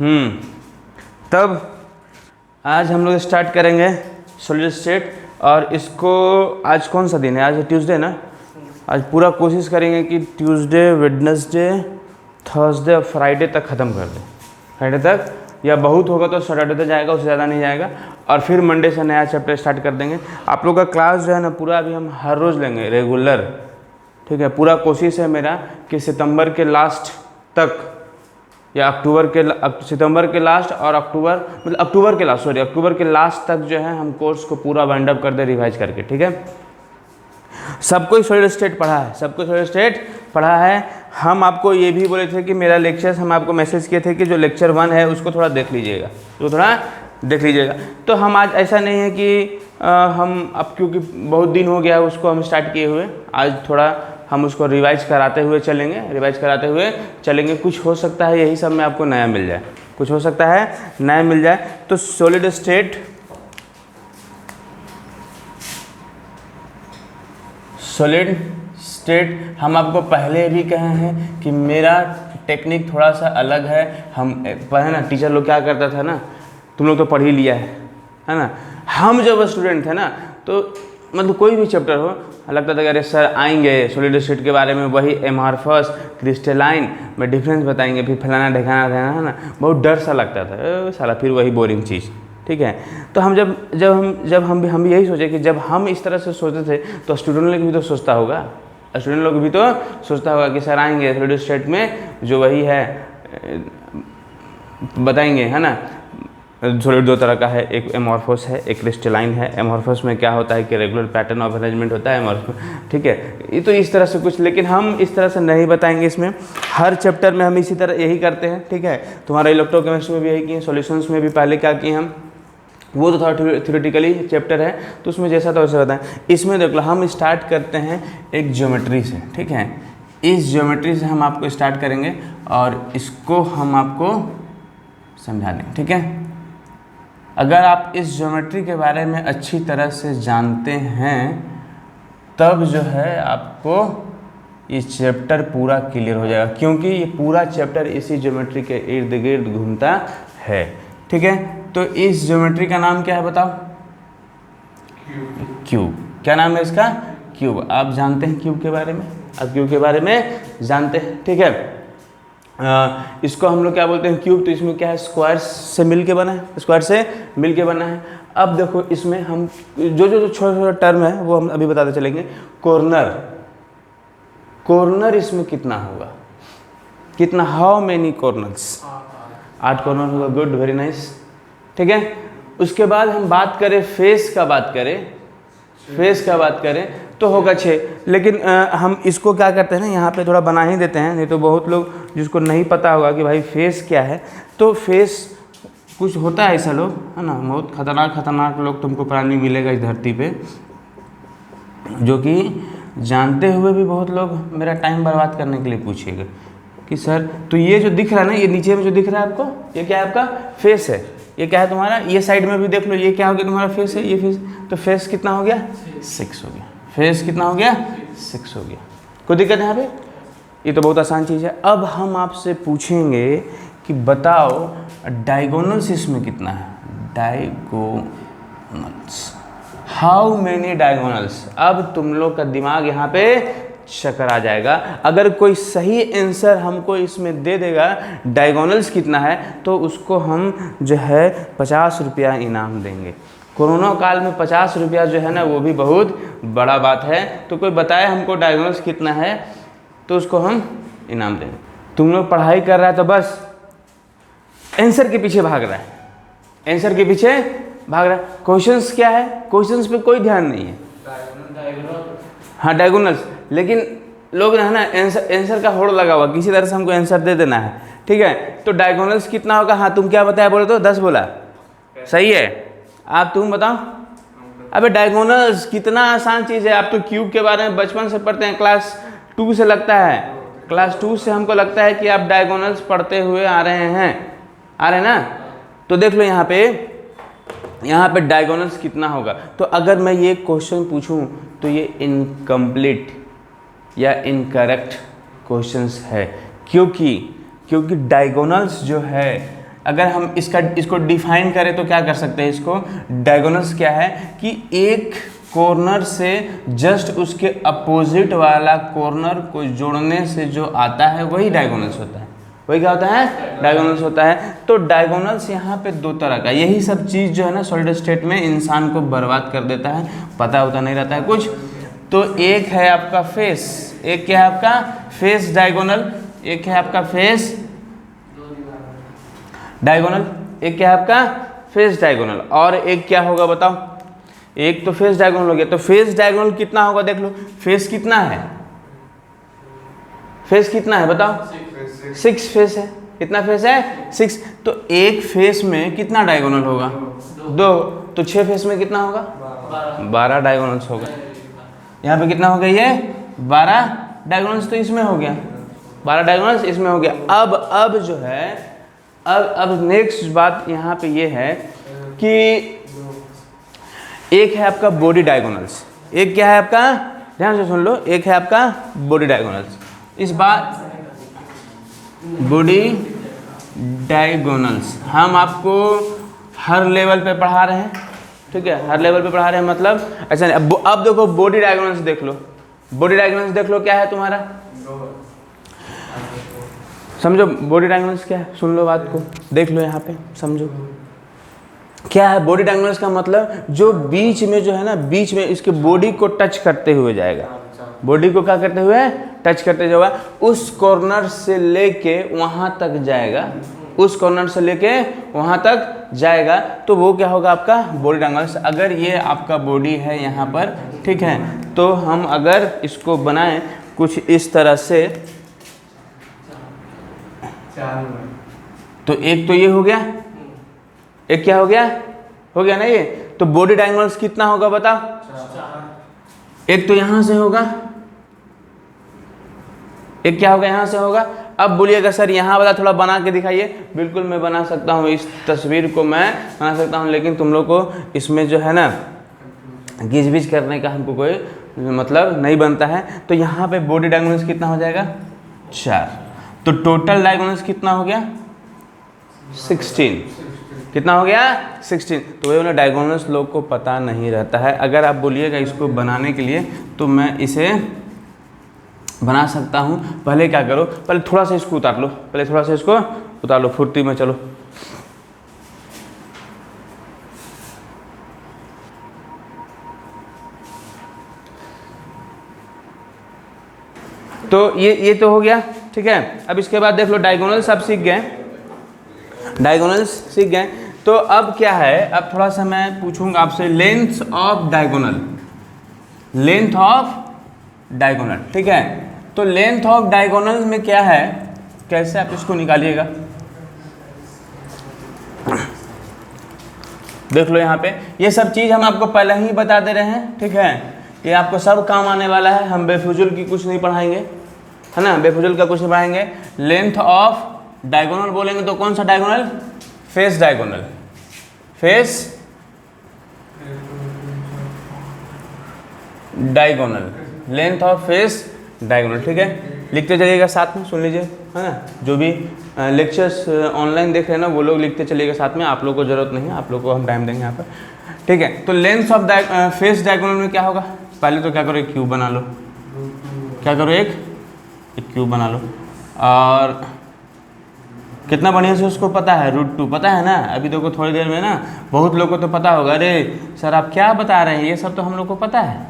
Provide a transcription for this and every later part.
तब आज हम लोग स्टार्ट करेंगे सॉलिड स्टेट। और इसको आज कौन सा दिन है? आज है ट्यूसडे ना। आज पूरा कोशिश करेंगे कि ट्यूसडे, वेडनेसडे, थर्सडे और फ्राइडे तक ख़त्म कर दें। फ्राइडे तक, या बहुत होगा तो सैटरडे तक जाएगा, उससे ज़्यादा नहीं जाएगा। और फिर मंडे से नया चैप्टर स्टार्ट कर देंगे। आप लोग का क्लास जो है ना पूरा अभी हम हर रोज़ लेंगे रेगुलर, ठीक है। पूरा कोशिश है मेरा कि सितंबर के लास्ट तक या सितंबर के लास्ट और अक्टूबर के लास्ट तक जो है हम कोर्स को पूरा वाइंड अप कर दे रिवाइज करके, ठीक है। सबको सॉलिड स्टेट पढ़ा है, हम आपको ये भी बोले थे कि मेरा लेक्चर्स, हम आपको मैसेज किए थे कि जो लेक्चर 1 है उसको थोड़ा देख लीजिएगा, तो हम आज ऐसा नहीं है कि हम अब, क्योंकि बहुत दिन हो गया है उसको हम स्टार्ट किए हुए, आज थोड़ा हम उसको रिवाइज कराते हुए चलेंगे। कुछ हो सकता है यही सब में आपको नया मिल जाए, तो सॉलिड स्टेट हम आपको पहले भी कहे हैं कि मेरा टेक्निक थोड़ा सा अलग है। हम पहले ना टीचर लोग क्या करता था ना, तुम लोग तो पढ़ ही लिया है ना। हम जब स्टूडेंट थे ना तो मतलब कोई भी चैप्टर हो, लगता था कि अरे सर आएंगे सॉलिड स्टेट के बारे में, वही एमॉर्फस क्रिस्टलाइन में डिफरेंस बताएंगे, फिर फलाना ढेकाना है ना, बहुत डर सा लगता था साला, फिर वही बोरिंग चीज़, ठीक है। तो हम जब हम भी यही सोचे कि जब हम इस तरह से सोचते थे तो स्टूडेंट लोग भी तो सोचता होगा कि सर आएंगे सॉलिड स्टेट में जो वही है बताएंगे, है ना। सॉलिड 2 तरह का है, एक एमॉर्फस है, एक क्रिस्टलाइन है। एमॉर्फस में क्या होता है कि रेगुलर पैटर्न ऑफ अरेंजमेंट होता है एमॉर्फस, ठीक है। ये तो इस तरह से कुछ, लेकिन हम इस तरह से नहीं बताएंगे इसमें। हर चैप्टर में हम इसी तरह यही करते हैं, ठीक है। तुम्हारा इलेक्ट्रोकेमिस्ट्री में भी यही किए, सॉल्यूशंस में भी पहले क्या किए हम, वो तो थोड़ा थ्योरेटिकली चैप्टर है तो उसमें जैसा था वैसा बताएं। इसमें देख लो हम स्टार्ट करते हैं एक ज्योमेट्री से, ठीक है। इस ज्योमेट्री से हम आपको स्टार्ट करेंगे और इसको हम आपको समझा देंगे, ठीक है। अगर आप इस ज्योमेट्री के बारे में अच्छी तरह से जानते हैं तब जो है आपको ये चैप्टर पूरा क्लियर हो जाएगा, क्योंकि ये पूरा चैप्टर इसी ज्योमेट्री के इर्द गिर्द घूमता है, ठीक है। तो इस ज्योमेट्री का नाम क्या है बताओ? क्यूब। क्या नाम है इसका? क्यूब। आप जानते हैं क्यूब के बारे में? आप क्यूब के बारे में जानते हैं, ठीक है। इसको हम लोग क्या बोलते हैं? क्यूब। तो इसमें क्या है? स्क्वायर से मिल के बना है। अब देखो इसमें हम जो छोटे टर्म है वो हम अभी बताते चलेंगे। कॉर्नर इसमें कितना होगा? कितना? How many corners? 8 कॉर्नर होगा। गुड, वेरी नाइस, ठीक है। उसके बाद हम बात करें फेस का बात करें तो होगा 6। लेकिन हम इसको क्या करते हैं ना, यहाँ पे थोड़ा बना ही देते हैं, नहीं तो बहुत लोग जिसको नहीं पता होगा कि भाई फेस क्या है, तो फेस कुछ होता है ऐसा लोग, है ना, बहुत खतरनाक लोग तुमको प्राणी मिलेगा इस धरती पे, जो कि जानते हुए भी बहुत लोग मेरा टाइम बर्बाद करने के लिए पूछेगा कि सर तो ये जो दिख रहा है ना, ये नीचे में जो दिख रहा है आपको, ये क्या है? आपका फेस है। ये क्या है तुम्हारा? ये साइड में भी देख लो, ये क्या हो गया? तुम्हारा फेस है। ये फेस, तो फेस कितना हो गया? 6 हो गया। फेस कितना हो गया? 6 हो गया। कोई दिक्कत है यहाँ पे? ये तो बहुत आसान चीज़ है। अब हम आपसे पूछेंगे कि बताओ डायगोनल्स इसमें कितना है? Diagonals, how many diagonals? अब तुम लोग का दिमाग यहाँ पे चक्कर आ जाएगा। अगर कोई सही आंसर हमको इसमें दे देगा डायगोनल्स कितना है, तो उसको हम जो है 50 रुपया इनाम देंगे। कोरोना काल में 50 रुपया जो है ना, वो भी बहुत बड़ा बात है। तो कोई बताए हमको डायगोनल्स कितना है तो उसको हम इनाम देंगे। तुम लोग पढ़ाई कर रहा है तो बस आंसर के पीछे भाग रहा है, क्वेश्चंस क्या है? क्वेश्चंस पे कोई ध्यान नहीं है। हाँ डायगोनल्स, लेकिन लोग है ना आंसर का होड़ लगा हुआ, किसी तरह से हमको आंसर दे देना है, ठीक है। तो डायगोनल्स कितना होगा? हाँ तुम क्या बताया? बोले तो 10 बोला, सही है। आप तुम बताओ। अबे डायगोनल्स कितना आसान चीज़ है। आप तो क्यूब के बारे में बचपन से पढ़ते हैं, क्लास 2 से लगता है, क्लास 2 से हमको लगता है कि आप डायगोनल्स पढ़ते हुए आ रहे हैं ना। तो देख लो यहाँ पे डायगोनल्स कितना होगा। तो अगर मैं ये क्वेश्चन पूछूं तो ये इनकम्प्लीट या इनकरेक्ट क्वेश्चंस है, क्योंकि डायगोनल्स जो है अगर हम इसको डिफाइन करें तो क्या कर सकते हैं इसको, डायगोनल्स क्या है कि एक कॉर्नर से जस्ट उसके अपोजिट वाला कॉर्नर को जोड़ने से जो आता है वही डायगोनल्स होता है। वही क्या होता है, डायगोनल्स होता है। तो डायगोनल्स यहाँ पे दो तरह का, यही सब चीज़ जो है ना सॉलिड स्टेट में इंसान को बर्बाद कर देता है, पता होता नहीं रहता है कुछ। तो एक है आपका फेस, एक क्या है आपका फेस डायगोनल, एक है आपका फेस डायगोनल, एक क्या है आपका फेस डायगोनल, और एक क्या होगा बताओ, एक तो फेस डायगोनल हो गया। तो फेस डायगोनल कितना होगा देख लो, फेस कितना है, फेस कितना है बताओ, 6 फेस है। कितना फेस है, 6। तो एक फेस में कितना डायगोनल होगा, 2। तो 6 फेस में कितना होगा, 12 डायगोनल्स होगा। यहाँ पे कितना हो गया, ये 12 डायगोनल्स तो इसमें हो गया, 12 डायगोनल्स इसमें हो गया। अब जो है अब नेक्स्ट बात यहाँ पे ये है कि एक है आपका बॉडी डायगोनल्स, एक क्या है आपका, ध्यान से सुन लो, एक है आपका बॉडी डायगोनल्स। इस बात बॉडी डायगोनल्स हम आपको हर लेवल पे पढ़ा रहे हैं, ठीक है, हर लेवल पे पढ़ा रहे हैं, मतलब ऐसा नहीं। अब देखो बॉडी डायगोनल्स देख लो, बॉडी डायगोनल्स देख लो क्या है तुम्हारा, समझो बॉडी डायगोनल्स क्या है, सुन लो बात को, देख लो यहाँ पे, समझो क्या है बॉडी डायगोनल्स का मतलब, जो बीच में जो है ना, बीच में इसके बॉडी को टच करते हुए जाएगा, बॉडी को क्या करते हुए टच करते जाएगा, उस कॉर्नर से लेके वहां तक जाएगा, उस कॉर्नर से लेके वहां तक जाएगा, तो वो क्या होगा आपका बॉडी डायगोनल्स। अगर ये आपका बॉडी है यहाँ पर, ठीक है, तो हम अगर इसको बनाएं कुछ इस तरह से, तो एक तो ये हो गया, एक क्या हो गया ना ये, तो बॉडी डायगोनल्स कितना होगा बताओ, एक तो यहां से होगा, एक क्या होगा यहां से होगा। अब बोलिएगा सर यहाँ वाला थोड़ा बना के दिखाइए, बिल्कुल मैं बना सकता हूँ, इस तस्वीर को मैं बना सकता हूँ, लेकिन तुम लोग को इसमें जो है ना घिच करने का हमको कोई मतलब नहीं बनता है। तो यहाँ पे बॉडी डायगोनल्स कितना हो जाएगा, 4। तो टोटल डायगोनल्स कितना हो गया, 16। कितना हो गया, 16। तो वही वाला डायगोनल्स लोग को पता नहीं रहता है। अगर आप बोलिएगा इसको बनाने के लिए, तो मैं इसे बना सकता हूँ। पहले क्या करो, पहले थोड़ा सा इसको उतार लो, पहले थोड़ा सा इसको उतार लो, फुर्ती में चलो। तो ये तो हो गया, ठीक है। अब इसके बाद देख लो डायगोनल्स आप सीख गए, डायगोनल्स सीख गए। तो अब क्या है, अब थोड़ा सा मैं पूछूंगा आपसे length of diagonal, length of diagonal, ठीक है। तो लेंथ ऑफ डायगोनल में क्या है, कैसे आप इसको निकालिएगा, देख लो यहाँ पे, ये सब चीज़ हम आपको पहले ही बता दे रहे हैं, ठीक है। ये आपको सब काम आने वाला है, हम बेफुजुल की कुछ नहीं पढ़ाएंगे, है ना, बेफुजुल का कुछ नहीं पढ़ाएंगे। लेंथ ऑफ डायगोनल बोलेंगे तो कौन सा diagonal, face diagonal, face diagonal, length of face diagonal, ठीक है। लिखते चलिएगा साथ में, सुन लीजिए, है ना, जो भी लेक्चर्स ऑनलाइन देख रहे हैं ना वो लोग लिखते चलिएगा साथ में, आप लोग को जरूरत नहीं है, आप लोग को हम टाइम देंगे यहाँ पर, ठीक है। तो लेंथ ऑफ फेस डायगोनल में क्या होगा, पहले तो क्या करो, एक क्यूब बना लो, क्या करो, एक क्यूब बना लो, और कितना बढ़िया से उसको पता है, √2 पता है ना। अभी देखो थोड़ी देर में ना बहुत लोग को तो पता होगा, अरे सर आप क्या बता रहे हैं, ये सब तो हम लोग को पता है,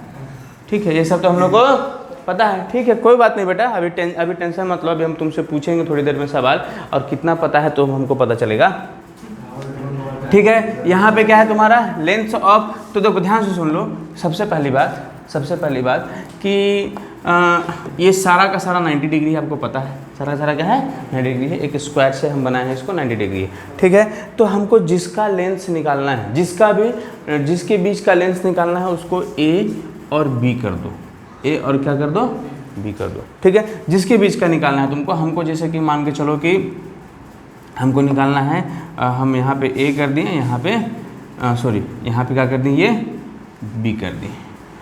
ठीक है, ये सब तो हम लोग को पता है, ठीक है, कोई बात नहीं बेटा, अभी टेंशन मत लो, अभी हम तुमसे पूछेंगे थोड़ी देर में सवाल, और कितना पता है तो हमको पता चलेगा, ठीक है। यहाँ पे क्या है तुम्हारा लेंथ ऑफ, तो देखो ध्यान से सुन लो, सबसे पहली बात कि ये सारा का सारा 90 डिग्री आपको पता है, सारा क्या है 90 डिग्री है, एक स्क्वायर से हम बनाए हैं इसको, 90 डिग्री है, ठीक है। तो हमको जिसका लेंथ निकालना है, जिसके बीच का लेंथ निकालना है उसको A और B कर दो, A और क्या कर दो, B कर दो, ठीक है। जिसके बीच का निकालना है तुमको, हमको जैसे कि मान के चलो कि हमको निकालना है, हम यहाँ पे A कर दिए, यहाँ पे यहाँ पे क्या कर दिए, ये B कर दिए,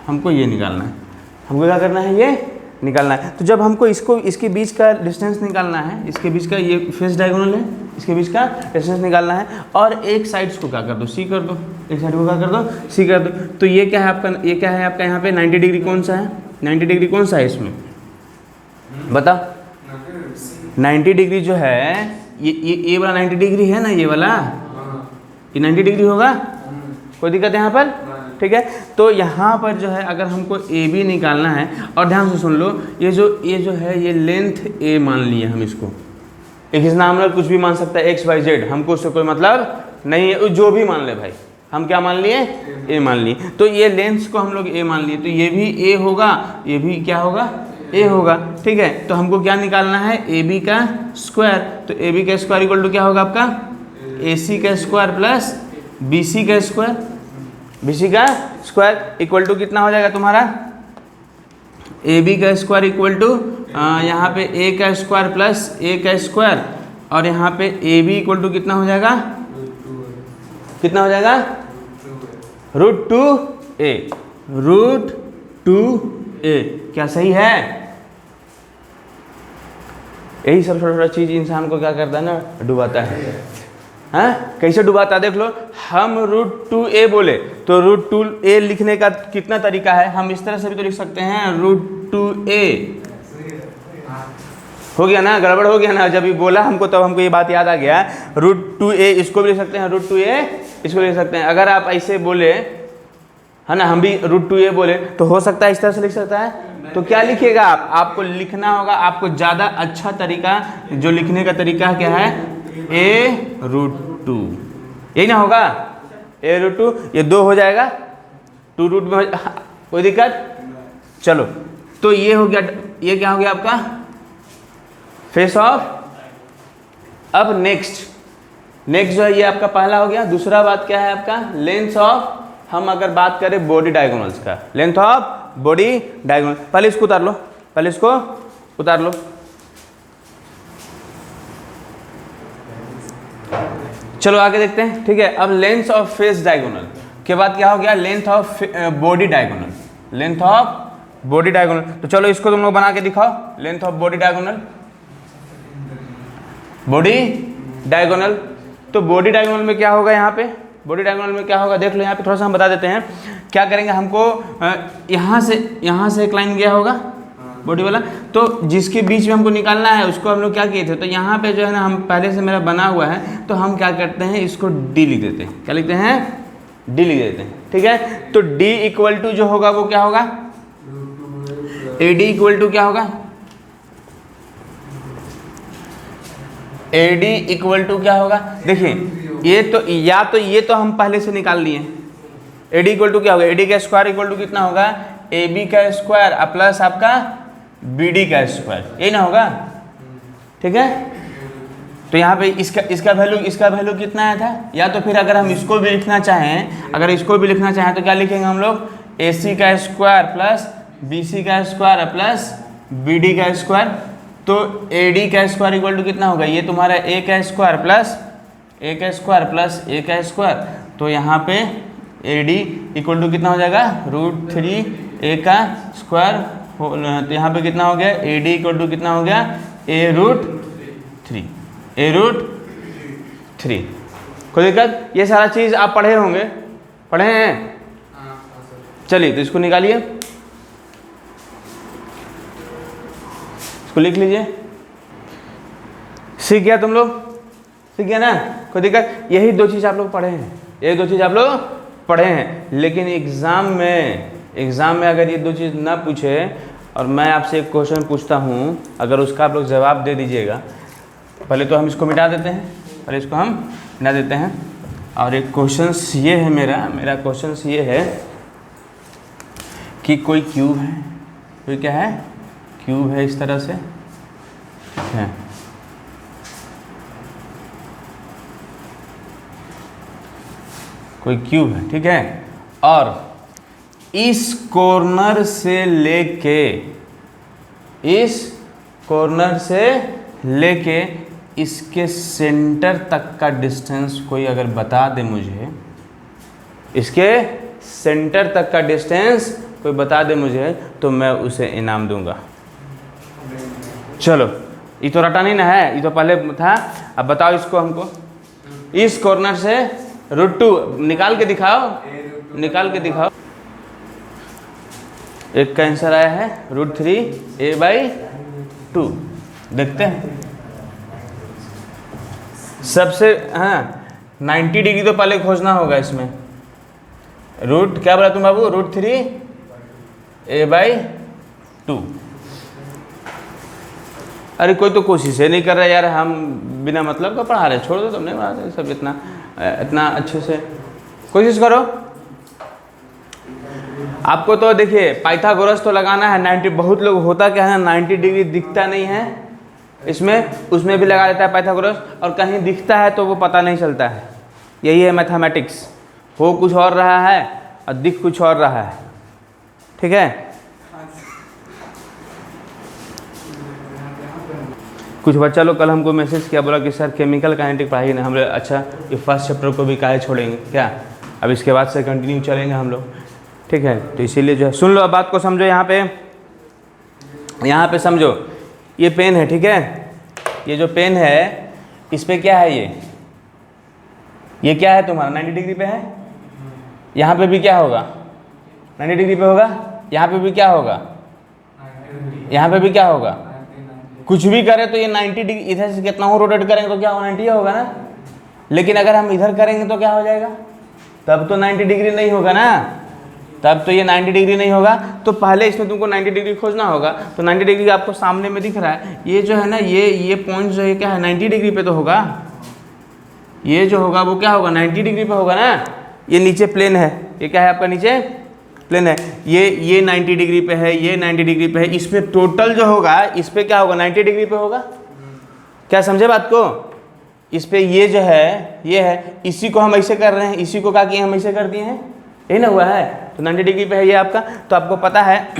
हमको ये निकालना है, हमको क्या करना है, ये निकालना है। तो जब हमको इसके बीच का डिस्टेंस निकालना है, इसके बीच का, ये फेस डायगोनल है, इसके बीच का डिस्टेंस निकालना है। और एक साइड्स को क्या कर दो, सी कर दो, एक साइड को क्या कर दो, सी कर दो। तो ये क्या है आपका, ये क्या है आपका यहाँ पे 90 डिग्री कौन सा है, 90 डिग्री कौन सा है इसमें बता। 90 डिग्री जो है ये वाला 90 डिग्री है ना, ये वाला, ये 90 डिग्री होगा, कोई दिक्कत है यहाँ पर, ठीक है। तो यहाँ पर जो है अगर हमको ए बी निकालना है, और ध्यान से सुन लो, ये जो है ये लेंथ ए मान लिए हम इसको, एक इस नाम कुछ भी मान सकता है एक्स वाई जेड, हमको उससे कोई मतलब नहीं है, जो भी मान ले भाई, हम क्या मान लिए, ए मान लिए। तो ये लेंथ को हम लोग ए मान लिए, तो ये भी ए होगा, ये भी क्या होगा, ए होगा, ठीक है। तो हमको क्या निकालना है, ए बी का स्क्वायर। तो ए बी का स्क्वायर इक्वल टू क्या होगा आपका, ए सी का स्क्वायर प्लस बी सी का स्क्वायर, बी सी का स्क्वायर इक्वल टू कितना हो जाएगा तुम्हारा, ए बी का स्क्वायर इक्वल टू यहाँ पे ए का स्क्वायर प्लस ए का स्क्वायर, और यहाँ पे ए बी इक्वल टू कितना हो जाएगा, कितना हो जाएगा, √2a, √2a। क्या सही है, यही सब छोटा छोटा चीज इंसान को क्या करता है ना, डुबाता है। हाँ, कैसे डुबाता है देख लो। हम √2a बोले तो √2a लिखने का कितना तरीका है, हम इस तरह से भी तो लिख सकते हैं, √2a। हो गया ना, गड़बड़ हो गया ना, जब ये बोला हमको तब हमको ये बात याद आ गया। √2a इसको भी लिख सकते हैं, √2a इसको लिख सकते हैं। अगर आप ऐसे बोले है ना, हम भी √2a बोले तो हो सकता है इस तरह से लिख सकता है। तो क्या लिखिएगा आप, आपको लिखना होगा, आपको ज़्यादा अच्छा तरीका जो लिखने का तरीका क्या है, a√2, यही ना होगा, a√2, ये 2 हो जाएगा, 2 रूट में कोई दिक्कत। चलो तो ये हो गया, ये क्या हो गया आपका फेस ऑफ। अब नेक्स्ट जो है ये आपका पहला हो गया। दूसरा बात क्या है आपका, लेंथ ऑफ। हम अगर बात करें बॉडी डायगोनल्स का, लेंथ ऑफ बॉडी डायगोनल, पहले इसको उतार लो, पहले इसको उतार लो। चलो आगे देखते हैं, ठीक है। अब लेंथ ऑफ फेस डायगोनल के बाद क्या हो गया, length of body diagonal, length of body diagonal. तो चलो इसको तुम लोग बना के दिखाओ, length of body diagonal, body diagonal. तो बॉडी डायगोनल में क्या होगा, यहाँ पे बॉडी डायगोनल में क्या होगा देख लो, यहाँ पे थोड़ा सा हम बता देते हैं। क्या करेंगे, हमको यहाँ से एक लाइन गया होगा बॉडी वाला, तो जिसके बीच में हमको निकालना है उसको हम लोग क्या किए थे, तो यहाँ पे जो है ना, हम पहले से मेरा बना हुआ है, तो हम क्या करते हैं, इसको डी लिख देते हैं। क्या लिखते हैं, डी लिख देते हैं, ठीक है। तो डी इक्वल टू जो होगा वो क्या होगा, ए डी इक्वल टू क्या होगा, ए डी इक्वल टू क्या होगा, देखिए ये तो या तो ये तो हम पहले से निकाल लिए, ए डी इक्वल टू क्या होगा, ए डी का स्क्वायर इक्वल टू कितना होगा, ए बी का स्क्वायर प्लस आपका बी डी का स्क्वायर, यही ना होगा, ठीक है। तो यहाँ पे इसका वैल्यू कितना आया था, या तो फिर अगर हम इसको भी लिखना चाहें, अगर इसको भी लिखना चाहें तो क्या लिखेंगे हम लोग, ए सी का स्क्वायर प्लस बी सी का स्क्वायर प्लस बी डी का स्क्वायर। तो ए डी का स्क्वायर इक्वल टू कितना होगा, ये तुम्हारा ए का स्क्वायर प्लस ए का स्क्वायर प्लस ए का स्क्वायर। तो यहाँ पे ए डी इक्वल टू कितना हो जाएगा, √3 ए का स्क्वायर। तो यहाँ पे कितना हो गया, ए डी इक्वल टू कितना हो गया, a√3, a√3। कोई दिक्कत, ये सारा चीज़ आप पढ़े होंगे, पढ़े हैं। चलिए तो इसको निकालिए, इसको लिख लीजिए। सीख गया तुम लोग, सीख गया ना, कोई दिक्कत। यही 2 चीज़ आप लोग पढ़े हैं, यही 2 चीज़ आप लोग पढ़े हैं। लेकिन एग्ज़ाम में अगर ये 2 चीज़ ना पूछे और मैं आपसे एक क्वेश्चन पूछता हूँ, अगर उसका आप लोग जवाब दे दीजिएगा, पहले तो हम इसको मिटा देते हैं, पहले इसको हम मिटा देते हैं। और एक क्वेश्चन ये है, मेरा क्वेश्चन ये है कि कोई क्यूब है, कोई क्या है, क्यूब है इस तरह से, ठीक है। कोई क्यूब है, ठीक है। और इस कॉर्नर से लेके इसके सेंटर तक का डिस्टेंस कोई अगर बता दे मुझे, इसके सेंटर तक का डिस्टेंस कोई बता दे मुझे, तो मैं उसे इनाम दूंगा। चलो ये तो रटा नहीं ना है, ये तो पहले था। अब बताओ इसको हमको, इस कॉर्नर से √2 निकाल के दिखाओ, निकाल के दिखाओ। एक का आंसर आया है √3a/2। देखते हैं सबसे, हाँ 90 डिग्री तो पहले खोजना होगा इसमें। क्या बोला तुम बाबू? √3a/2। अरे कोई तो कोशिश है नहीं कर रहा यार, हम बिना मतलब का पढ़ा रहे, छोड़ दो, तुम नहीं पढ़ाते सब इतना अच्छे से। कोशिश करो। आपको तो देखिए पाइथागोरस तो लगाना है 90। बहुत लोग होता क्या है ना, 90 डिग्री दिखता नहीं है इसमें, उसमें भी लगा देता है पाइथागोरस, और कहीं दिखता है तो वो पता नहीं चलता है। यही है मैथमेटिक्स, हो कुछ और रहा है और दिख कुछ और रहा है। ठीक है, कुछ बच्चा लोग कल हमको मैसेज किया, बोला कि सर केमिकल काइनेटिक पढ़ाइए ना। हम लोग अच्छा ये फर्स्ट चैप्टर को भी काहे छोड़ेंगे क्या, अब इसके बाद से कंटिन्यू चलेंगे हम लोग। ठीक है, तो इसीलिए जो है सुन लो, अब बात को समझो। यहाँ पे समझो, ये पेन है, ठीक है, ये जो पेन है इस पे क्या है, ये क्या है तुम्हारा 90 डिग्री पे है। यहाँ पे भी क्या होगा 90 डिग्री पे होगा, यहाँ पे भी क्या होगा, यहाँ पे भी क्या होगा। कुछ भी करें तो ये 90 डिग्री, इधर से कितना हो रोटेट करेंगे तो क्या होगा 90 होगा ना। लेकिन अगर हम इधर करेंगे तो क्या हो जाएगा, तब तो 90 डिग्री नहीं होगा ना, तब तो ये 90 डिग्री नहीं होगा। तो पहले इसमें तुमको 90 डिग्री खोजना होगा। तो 90 डिग्री आपको सामने में दिख रहा है, ये जो है ना, ये पॉइंट जो है क्या है 90 डिग्री पे तो होगा। ये जो होगा वो क्या होगा 90 डिग्री पे होगा ना। ये नीचे प्लेन है, ये क्या है आपका नीचे प्लेन है, ये 90 डिग्री पे है, ये 90 डिग्री पे है। इसमें टोटल जो होगा इस पे क्या होगा 90 डिग्री पे होगा। क्या समझे बात को? इस पे ये जो है ये है, इसी को हम ऐसे कर रहे हैं, इसी को क्या किए हम ऐसे कर दिए हैं, यही ना हुआ है। तो 90 डिग्री पे है ये आपका। तो आपको पता है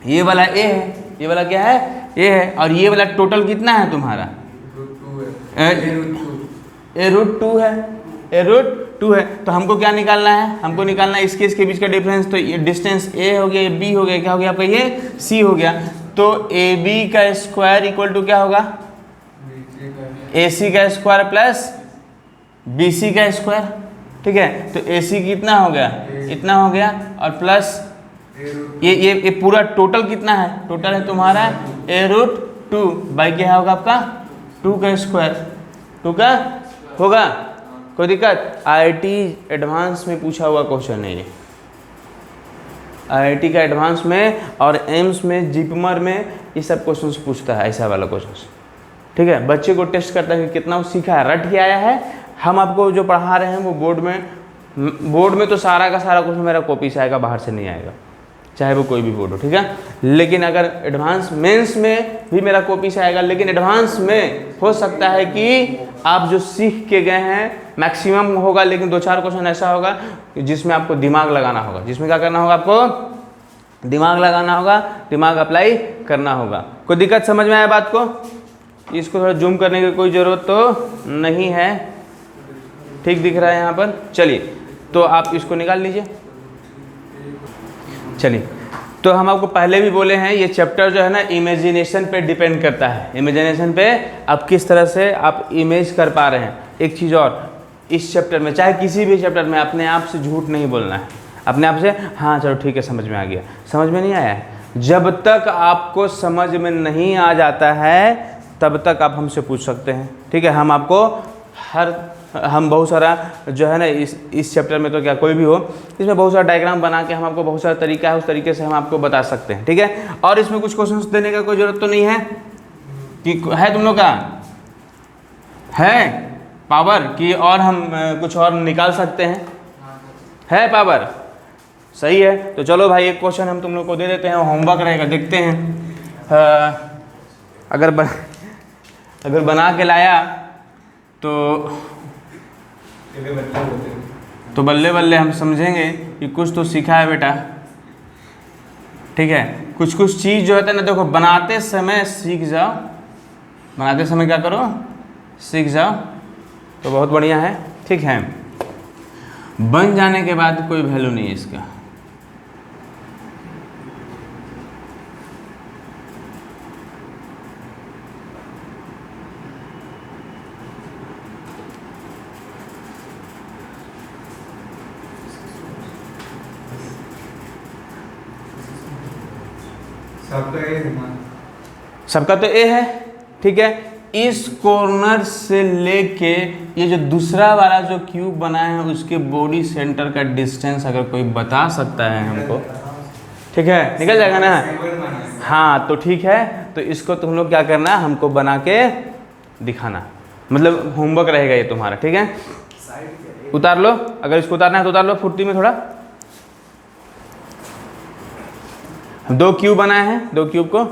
ये वाला ए है, ये वाला क्या है ए है, और ये वाला टोटल कितना है तुम्हारा √2 है, √2 है। तो हमको क्या निकालना है, हमको निकालना है इसके बीच का डिफरेंस। तो ये डिस्टेंस ए हो गया, बी हो गया, क्या हो गया आपका ये सी हो गया। तो AB का स्क्वायर इक्वल टू क्या होगा AC का स्क्वायर प्लस BC का स्क्वायर। ठीक है, तो AC कितना हो गया, इतना हो गया, और प्लस ये पूरा टोटल कितना है, टोटल है तुम्हारा a√2 बाई क्या होगा आपका 2 का स्क्वायर, 2 का होगा। कोई दिक्कत? IIT एडवांस में पूछा हुआ क्वेश्चन है ये, IIT का एडवांस में और एम्स में जीपमर में ये सब क्वेश्चन पूछता है, ऐसा वाला क्वेश्चन। ठीक है, बच्चे को टेस्ट करता है कि कितना वो सीखा है, रट के आया है। हम आपको जो पढ़ा रहे हैं वो बोर्ड में तो सारा का सारा क्वेश्चन मेरा कॉपी से आएगा, बाहर से नहीं आएगा, चाहे वो कोई भी बोर्ड हो। ठीक है, लेकिन अगर एडवांस मेंस में भी मेरा कॉपी से आएगा, लेकिन एडवांस में हो सकता है कि आप जो सीख के गए हैं मैक्सिमम होगा, लेकिन 2-4 क्वेश्चन ऐसा होगा जिसमें आपको दिमाग लगाना होगा। जिसमें क्या करना होगा, आपको दिमाग लगाना होगा, दिमाग अप्लाई करना होगा। कोई दिक्कत समझ में आया बात को? इसको थोड़ा जूम करने की कोई ज़रूरत तो नहीं है, ठीक दिख रहा है यहाँ पर। चलिए, तो आप इसको निकाल लीजिए। चलिए, तो हम आपको पहले भी बोले हैं ये चैप्टर जो है ना इमेजिनेशन पे डिपेंड करता है। इमेजिनेशन पे आप किस तरह से आप इमेज कर पा रहे हैं। एक चीज़ और, इस चैप्टर में चाहे किसी भी चैप्टर में अपने आप से झूठ नहीं बोलना है, अपने आप से हाँ चलो ठीक है समझ में आ गया, समझ में नहीं आया है। जब तक आपको समझ में नहीं आ जाता है तब तक आप हमसे पूछ सकते हैं। ठीक है, हम आपको हम बहुत सारा जो है ना इस चैप्टर में तो क्या कोई भी हो, इसमें बहुत सारा डायग्राम बना के हम आपको बहुत सारा तरीका है, उस तरीके से हम आपको बता सकते हैं। ठीक है, और इसमें कुछ क्वेश्चंस देने का कोई ज़रूरत तो नहीं है कि है तुम लोग का है पावर कि और हम कुछ और निकाल सकते हैं, है पावर? सही है, तो चलो भाई एक क्वेश्चन हम तुम लोग को दे देते हैं, होमवर्क रहेगा, देखते हैं। अगर बना के लाया तो बल्ले बल्ले हम समझेंगे कि कुछ तो सीखा है बेटा। ठीक है, कुछ चीज़ जो होता है ना, देखो बनाते समय सीख जाओ, बनाते समय क्या करो, सीख जाओ तो बहुत बढ़िया है। ठीक है, बन जाने के बाद कोई वैल्यू नहीं है इसका। सबका तो ए है, ठीक है। इस कॉर्नर से लेके ये जो दूसरा वाला जो क्यूब बना है उसके बॉडी सेंटर का डिस्टेंस अगर कोई बता सकता है हमको, ठीक है, निकल जाएगा ना। हाँ तो ठीक है, तो इसको तुम लोग क्या करना, हमको बना के दिखाना, मतलब होमवर्क रहेगा ये तुम्हारा, ठीक है। उतार लो, अगर इसको उतारना है तो उतार लो फुर्ती में थोड़ा। 2 क्यूब बनाए हैं, 2 क्यूब को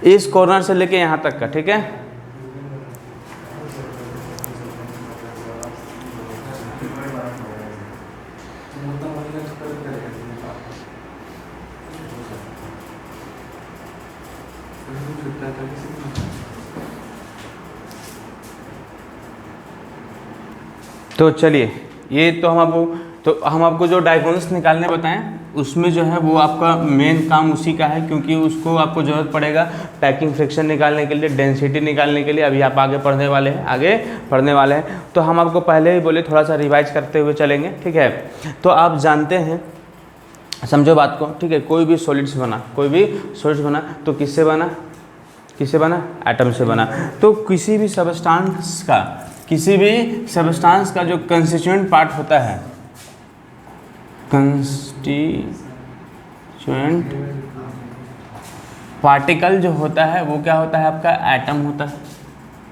इस कॉर्नर से लेके यहाँ तक का, ठीक है। तो चलिए, ये तो हम आपको जो डायगोनल्स निकालने बताएं उसमें जो है वो आपका मेन काम उसी का है, क्योंकि उसको आपको ज़रूरत पड़ेगा पैकिंग फ्रिक्शन निकालने के लिए, डेंसिटी निकालने के लिए। अभी आप आगे पढ़ने वाले हैं, तो हम आपको पहले ही बोले थोड़ा सा रिवाइज करते हुए चलेंगे, ठीक है। तो आप जानते हैं, समझो बात को, ठीक है। कोई भी सॉलिड्स बना तो किससे बना, एटम से बना। तो किसी भी सब्सटेंस का जो कंस्टिट्यूएंट पार्ट होता है, कंस्टिट्यूएंट पार्टिकल जो होता है वो क्या होता है, आपका एटम होता है।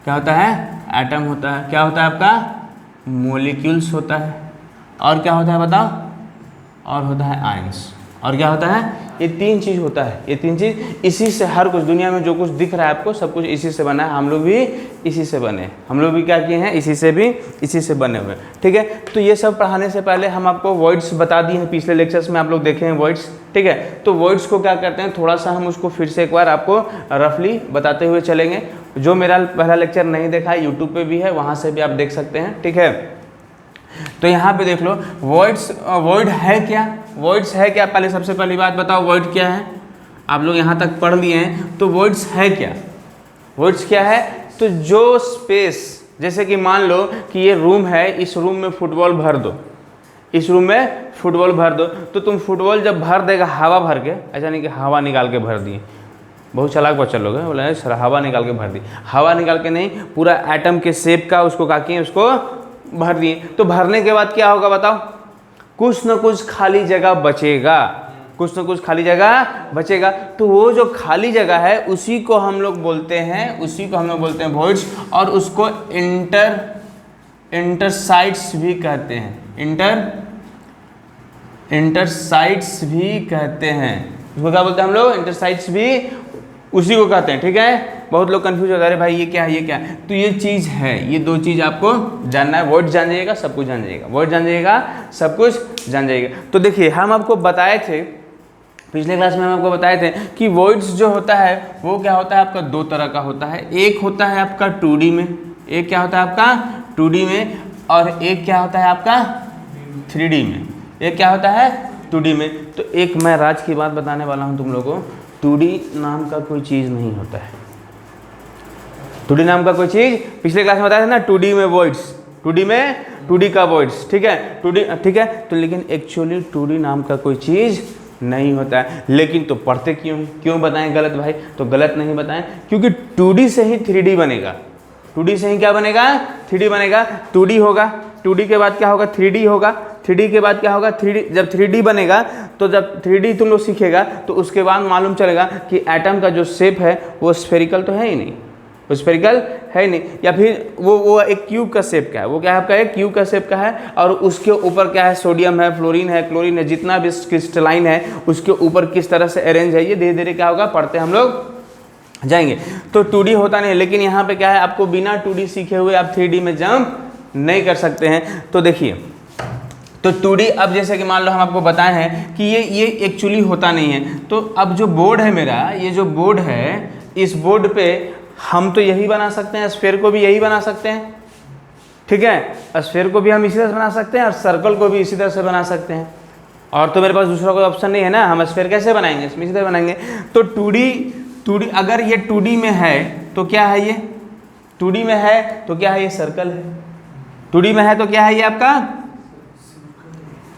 क्या होता है, एटम होता है। क्या होता है आपका, मॉलिक्यूल्स होता है। और क्या होता है बताओ, और होता है आयंस। और क्या होता है, ये 3 चीज़ होता है। ये 3 चीज़, इसी से हर कुछ दुनिया में जो कुछ दिख रहा है आपको, सब कुछ इसी से बना है। हम लोग भी इसी से बने, हम लोग भी क्या किए हैं, इसी से बने हुए, ठीक है। तो ये सब पढ़ाने से पहले हम आपको वर्ड्स बता दिए हैं, पिछले लेक्चर्स में आप लोग देखे हैं वर्ड्स, ठीक है। तो वर्ड्स को क्या करते हैं, थोड़ा सा हम उसको फिर से एक बार आपको रफली बताते हुए चलेंगे। जो मेरा पहला लेक्चर नहीं देखा है, यूट्यूब पे भी है, वहाँ से भी आप देख सकते हैं, ठीक है। तो यहाँ पे देख लो, वर्ड है क्या, वर्ड्स है क्या, पहले सबसे पहली बात बताओ वर्ड क्या है। आप लोग यहाँ तक पढ़ लिए हैं, तो वर्ड्स है क्या, वर्ड्स क्या है, तो जो स्पेस, जैसे कि मान लो कि ये रूम है, इस रूम में फुटबॉल भर दो, तो तुम फुटबॉल जब भर देगा हवा भर के, ऐसा नहीं कि हवा निकाल के भर दिए, बहुत चालाक बच्चा लोग हैं, बोले सर हवा निकाल के भर दी, हवा निकाल के नहीं, पूरा एटम के शेप का उसको क्या किए, उसको भर दिए। तो भरने के बाद क्या होगा बताओ, कुछ ना कुछ खाली जगह बचेगा, तो वो जो खाली जगह है उसी को हम लोग बोलते हैं वॉइड्स, और उसको इंटरसाइट्स भी कहते हैं, इंटरसाइट्स भी कहते हैं। उसको क्या बोलते हैं हम लोग, इंटरसाइट्स भी उसी को कहते हैं, ठीक है। बहुत लोग कंफ्यूज होता है, अरे भाई ये क्या है, तो ये चीज़ है, ये 2 चीज़ आपको जानना है। वर्ड जान जाइएगा, सब कुछ जान जाइएगा, तो देखिए हम आपको बताए थे, पिछले क्लास में हम आपको बताए थे कि वर्ड्स जो होता है वो क्या होता है आपका, 2 तरह का होता है। एक होता है आपका 2D में, एक क्या होता है आपका 2D में, और एक क्या होता है आपका 3D में। एक क्या होता है 2D में। तो एक मैं राज की बात बताने वाला हूँ तुम लोगों को, 2D नाम का कोई चीज़ नहीं होता है। 2D नाम का कोई चीज़, पिछले क्लास में बताया था ना, 2D में वर्ड्स, 2D का वर्ड्स, ठीक है, 2D, ठीक है। तो लेकिन एक्चुअली 2D नाम का कोई चीज़ नहीं होता है। लेकिन तो पढ़ते क्यों बताएं गलत भाई, तो गलत नहीं बताएं, क्योंकि 2D से ही 3D बनेगा। 2D से ही क्या बनेगा, 3D बनेगा। 2D होगा, 2D के बाद क्या होगा, 3D होगा, 3D के बाद क्या होगा, 3D, जब 3D बनेगा, तो जब 3D तुम लोग सीखेगा तो उसके बाद मालूम चलेगा कि एटम का जो शेप है वो स्फेरिकल तो है ही नहीं, वो स्फेरिकल है ही नहीं, या फिर वो एक क्यूब का शेप का है, वो क्या है आपका एक क्यूब का शेप का है, और उसके ऊपर क्या है, सोडियम है, फ्लोरीन है, क्लोरीन है, जितना भी क्रिस्टलाइन है उसके ऊपर किस तरह से अरेंज है, ये धीरे धीरे क्या होगा, पढ़ते हम लोग जाएंगे। तो 2D होता नहीं, लेकिन यहाँ पे क्या है, आपको बिना 2D सीखे हुए आप 3D में जंप नहीं कर सकते हैं। तो देखिए, तो 2D, अब जैसे कि मान लो हम आपको बताए हैं कि ये एक्चुअली होता नहीं है। तो अब जो बोर्ड है मेरा, ये जो बोर्ड है, इस बोर्ड पे हम तो यही बना सकते हैं, स्फेयर को भी यही बना सकते हैं, ठीक है, स्फेयर को भी हम इसी तरह से बना सकते हैं और सर्कल को भी इसी तरह से बना सकते हैं। और तो मेरे पास दूसरा कोई ऑप्शन नहीं है ना, हम स्फेयर कैसे बनाएंगे, इसमें इसी तरह बनाएंगे। तो 2D अगर ये 2D में है तो क्या है, ये 2D में है तो क्या है, ये सर्कल है। 2D में है तो क्या है, ये आपका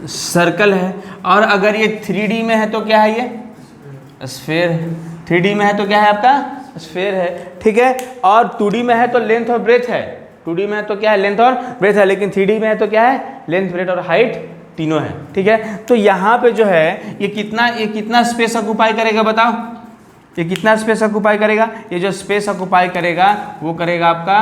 सर्कल है। और अगर ये 3D में है तो क्या है, ये स्फेयर है। 3D में है तो क्या है आपका स्फेयर है, ठीक है। और 2D में है तो लेंथ और ब्रेथ है। 2D में है तो क्या है, लेंथ और ब्रेथ है। लेकिन 3D में है तो क्या है, लेंथ, ब्रेथ और हाइट तीनों है, ठीक है। तो यहाँ पे जो है ये कितना स्पेस ऑक्युपाई करेगा बताओ, ये कितना स्पेस ऑक्युपाई करेगा। ये जो स्पेस ऑक्युपाई करेगा वो करेगा आपका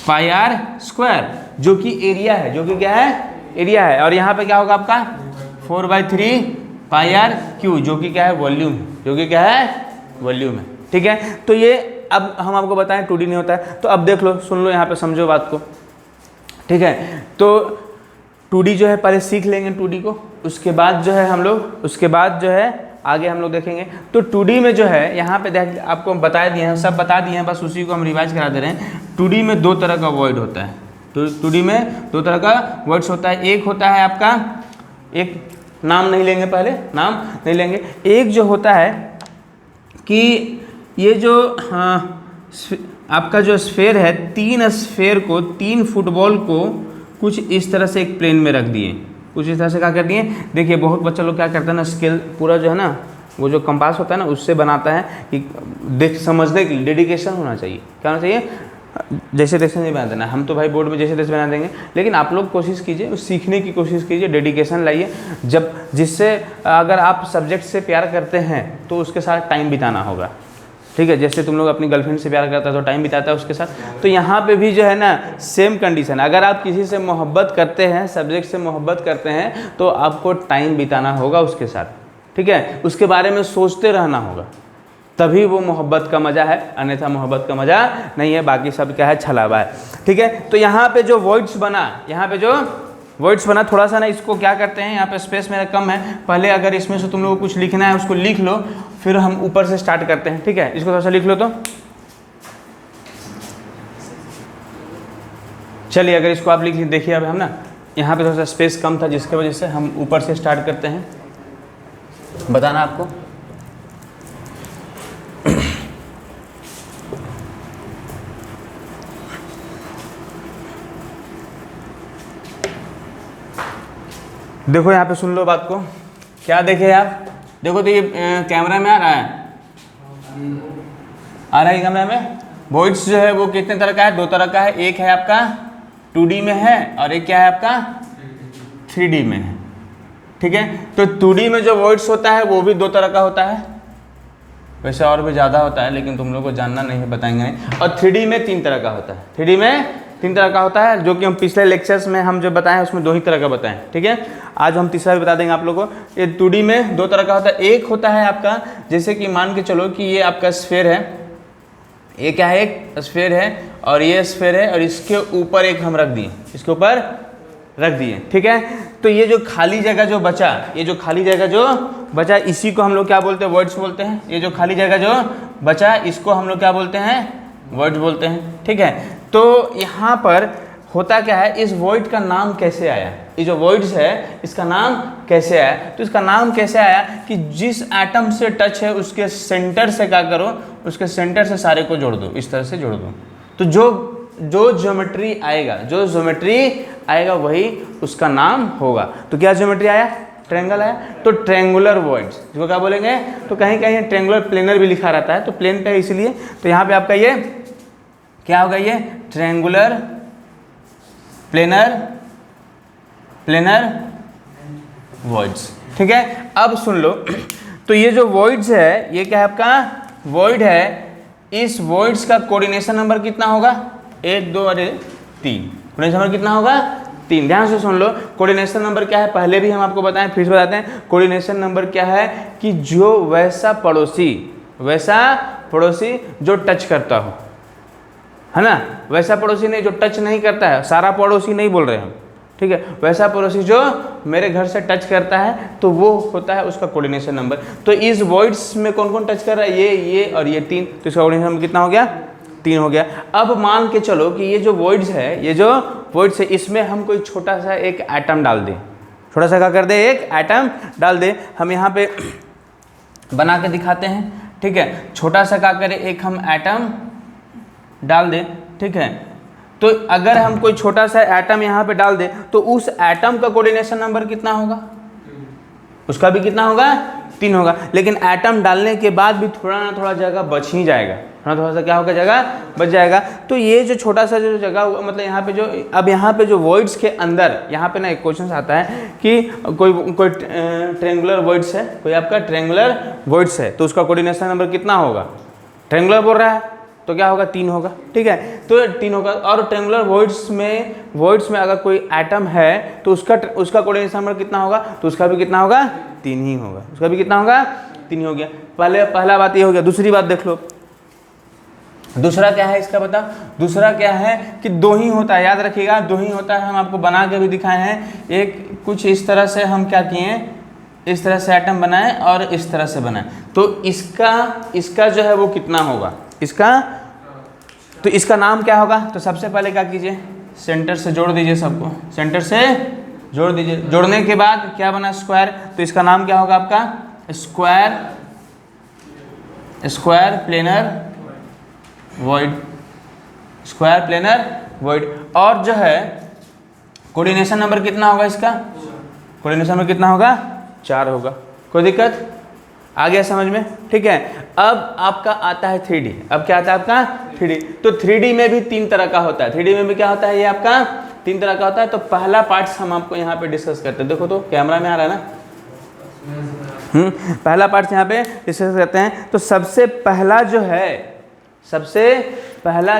पाई आर स्क्वायर, जो कि एरिया है, जो कि क्या है, एरिया है। और यहाँ पे क्या होगा आपका 4/3 पाई आर क्यू, जो कि क्या है, वॉल्यूम, जो कि क्या है, वॉल्यूम है, ठीक है। तो ये अब हम आपको बताएं 2D नहीं होता है, तो अब देख लो, सुन लो, यहाँ पे समझो बात को, ठीक है। तो 2D जो है पहले सीख लेंगे 2D को, उसके बाद जो है हम लोग, उसके बाद जो है आगे हम लोग देखेंगे। तो 2D में जो है यहाँ पे देख, आपको बता दिए हैं, सब बता दिए हैं, बस उसी को हम रिवाइज करा दे रहे हैं। 2D में दो तरह का वॉइड होता है, तो 2D में दो तरह का वॉइड्स होता है। एक होता है आपका, एक नाम नहीं लेंगे, पहले नाम नहीं लेंगे। एक जो होता है कि ये जो आपका जो स्फेयर है, 3 स्फेयर को, 3 फुटबॉल को कुछ इस तरह से एक प्लेन में रख दिए, कुछ इस तरह से क्या कर दिए। देखिए बहुत बच्चा लोग क्या करता है ना, स्केल पूरा जो है ना, वो जो कंपास होता है ना, उससे बनाता है कि देख समझने के लिए डेडिकेशन होना चाहिए। क्या होना चाहिए, जैसे तैसे नहीं बना देना। हम तो भाई बोर्ड में जैसे तैसे बना देंगे, लेकिन आप लोग कोशिश कीजिए, सीखने की कोशिश कीजिए, डेडिकेशन लाइए। जब जिससे अगर आप सब्जेक्ट से प्यार करते हैं तो उसके साथ टाइम बिताना होगा, ठीक है। जैसे तुम लोग अपनी गर्लफ्रेंड से प्यार करता है तो टाइम बिताता है उसके साथ, तो यहाँ पे भी जो है ना सेम कंडीशन। अगर आप किसी से मोहब्बत करते हैं, सब्जेक्ट से मोहब्बत करते हैं, तो आपको टाइम बिताना होगा उसके साथ, ठीक है। उसके बारे में सोचते रहना होगा, तभी वो मोहब्बत का मज़ा है, अन्यथा मोहब्बत का मज़ा नहीं है। बाकी सब क्या है, छलावा है, ठीक है। तो यहाँ पे जो वॉइड्स बना, यहाँ पे जो वर्ड्स बना, थोड़ा सा ना इसको क्या करते हैं, यहाँ पे स्पेस मेरा कम है, पहले अगर इसमें से तुम लोगों को कुछ लिखना है उसको लिख लो, फिर हम ऊपर से स्टार्ट करते हैं, ठीक है। इसको थोड़ा सा लिख लो तो चलिए, अगर इसको आप लिख लीजिए। देखिए अब हम ना यहाँ पे थोड़ा सा स्पेस कम था, जिसके वजह से हम ऊपर से स्टार्ट करते हैं। बताना आपको, देखो यहाँ पे सुन लो बात को, क्या देखे आप, देखो तो ये कैमरा में आ रहा है, आ रहा है कैमरा में। वॉइड्स जो है वो कितने तरह का है, 2 तरह का है। एक है आपका 2D में है और एक क्या है आपका 3D में है, ठीक है। तो 2D में जो वॉइड्स होता है वो भी 2 तरह का होता है, वैसे और भी ज़्यादा होता है, लेकिन तुम लोग को जानना नहीं है, बताएंगे नहीं। और 3D में 3 तरह का होता है, 3D में 3 तरह का होता है, जो कि हम पिछले लेक्चर्स में हम जो बताएं उसमें 2 ही तरह का बताएं, ठीक है। आज हम तीसरा भी बता देंगे आप लोगों को। ये 2D में 2 तरह का होता है। एक होता है आपका, जैसे कि मान के चलो कि ये आपका स्फेयर है, ये क्या है, एक स्फेयर है, और ये स्फेयर है, और इसके ऊपर एक हम रख दिए, इसके ऊपर रख दिए, ठीक है। तो ये जो खाली जगह जो बचा, ये जो खाली जगह जो बचा, इसी को हम लोग क्या बोलते हैं, वर्ड्स बोलते हैं। ये जो खाली जगह जो बचा, इसको हम लोग क्या बोलते हैं, वर्ड्स बोलते हैं, ठीक है। तो यहाँ पर होता क्या है, इस वॉइड का नाम कैसे आया, ये जो वॉइड्स है इसका नाम कैसे आया। तो इसका नाम कैसे आया कि जिस एटम से टच है उसके सेंटर से क्या करो, उसके सेंटर से सारे को जोड़ दो, इस तरह से जोड़ दो। तो जो ज्योमेट्री आएगा, जो ज्योमेट्री आएगा वही उसका नाम होगा। तो क्या ज्योमेट्री आया, ट्रायंगल आया, तो ट्रायंगुलर वॉइड्स, जिसको क्या बोलेंगे। तो कहीं कहीं ट्रायंगुलर प्लेनर भी लिखा रहता है, तो प्लेन पे है इसलिए। तो यहाँ पे आपका ये क्या होगा, ये ट्रायंगुलर प्लेनर वॉइड्स, ठीक है। अब सुन लो, तो ये जो वॉइड्स है, ये क्या है आपका वॉइड है। इस वॉइड्स का कोऑर्डिनेशन नंबर कितना होगा, 1 2 और 3। कोऑर्डिनेशन नंबर कितना होगा, 3। ध्यान से सुन लो, कोऑर्डिनेशन नंबर क्या है, पहले भी हम आपको बताएं, फिर से बताते हैं। कोऑर्डिनेशन नंबर क्या है कि जो वैसा पड़ोसी जो टच करता हो, है ना, वैसा पड़ोसी नहीं जो टच नहीं करता है, सारा पड़ोसी नहीं बोल रहे हम, ठीक है। वैसा पड़ोसी जो मेरे घर से टच करता है, तो वो होता है उसका कोऑर्डिनेशन नंबर। तो इस वॉइड्स में कौन कौन टच कर रहा है, ये और ये 3, तो इसका कोऑर्डिनेशन नंबर कितना हो गया, 3 हो गया। अब मान के चलो कि ये जो वॉइड्स है, ये जो वॉइड्स है, इसमें हम कोई छोटा सा एक एटम डाल दें, छोटा सा क्या कर दे, एक एटम डाल दे। हम यहाँ पे बना के दिखाते हैं, ठीक है। छोटा सा क्या करें, एक हम एटम डाल दें, ठीक है। तो अगर हम कोई छोटा सा एटम यहाँ पे डाल दें तो उस एटम का कोऑर्डिनेशन नंबर कितना होगा, उसका भी कितना होगा, 3 होगा। लेकिन एटम डालने के बाद भी थोड़ा ना थोड़ा जगह बच ही जाएगा, थोड़ा सा क्या होगा, जगह बच जाएगा। तो ये जो छोटा सा जो जगह हुआ, मतलब यहाँ पे जो, अब यहाँ पे जो वॉइड्स के अंदर, यहाँ पे ना एक क्वेश्चन आता है कि कोई ट्रेंगुलर वॉइड्स है, कोई आपका ट्रेंगुलर वॉइड्स है, तो उसका कोऑर्डिनेशन नंबर कितना होगा, ट्रेंगुलर बोल रहा है तो क्या होगा, 3 होगा। ठीक है, तो 3 होगा। और ट्रेंगुलर वॉइड्स में अगर कोई एटम है तो उसका कोऑर्डिनेशन नंबर कितना होगा, तो उसका भी कितना होगा, 3 ही होगा, उसका भी कितना होगा, 3 ही हो गया। पहला बात ये हो गया। दूसरी बात देख लो, दूसरा क्या है इसका बता। दूसरा क्या है कि 2 ही होता है, याद रखिएगा 2 ही होता है। हम आपको बना के भी दिखाए हैं, एक कुछ इस तरह से हम क्या किए, इस तरह से एटम बनाए और इस तरह से बनाए। तो इसका जो है वो कितना होगा, तो इसका नाम क्या होगा। तो सबसे पहले क्या कीजिए, सेंटर से जोड़ दीजिए, सबको सेंटर से जोड़ दीजिए। जोड़ने के बाद क्या बना, स्क्वायर। तो इसका नाम क्या होगा आपका, square planar void, square planar void. और जो है कोऑर्डिनेशन नंबर कितना होगा, इसका कोऑर्डिनेशन नंबर कितना होगा, 4 होगा। कोई दिक्कत आ गया समझ में। ठीक है, अब आपका आता है 3D। अब क्या आता है आपका 3D। तो 3D में भी 3 तरह का होता है। 3D में भी क्या होता है, ये आपका 3 तरह का होता है। तो पहला पार्ट्स हम आपको यहाँ पे डिस्कस करते हैं। देखो तो कैमरा में आ रहा है ना, पहला पार्ट यहाँ पे डिस्कस करते हैं। तो सबसे पहला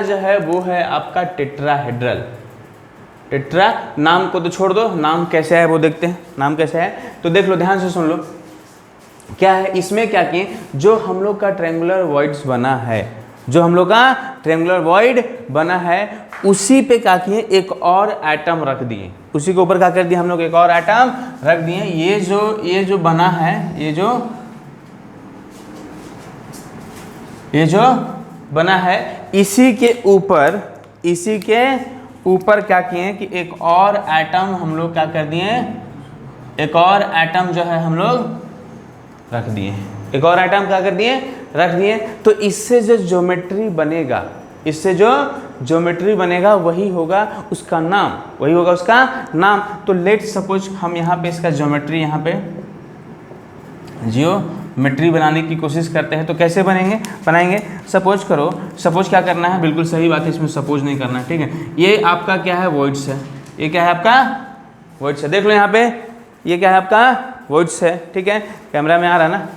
जो है वो है आपका टेट्राहेड्रल। टेट्रा, नाम को तो छोड़ दो, नाम कैसे है वो देखते हैं। नाम कैसे है तो देख लो, ध्यान से सुन लो। क्या है इसमें, क्या किए, जो हम लोग का ट्रेंगुलर वॉइड्स बना है, जो हम लोग का ट्रेंगुलर वॉइड बना है, उसी पे क्या किए, एक और एटम रख दिए। उसी के ऊपर क्या कर दिया हम लोग, एक और एटम रख दिए। ये जो बना है, ये जो बना है, इसी के ऊपर क्या किए कि एक और एटम हम लोग क्या कर दिए, एक और एटम जो है हम लोग रख दिए। एक और एटम क्या कर दिए, रख दिए। तो इससे जो ज्योमेट्री बनेगा वही होगा उसका नाम। तो लेट सपोज हम यहाँ पे इसका ज्योमेट्री, यहाँ पे जियोमेट्री बनाने की कोशिश करते हैं। तो कैसे बनाएंगे। सपोज क्या करना है, बिल्कुल सही बात है, इसमें सपोज नहीं करना है। ठीक है, ये आपका क्या है, वॉइड्स है। ये क्या है आपका, वॉइड्स है। देख लो यहाँ पे, ये क्या है आपका, वॉइड्स है। ठीक है, कैमरा में आ रहा है ना,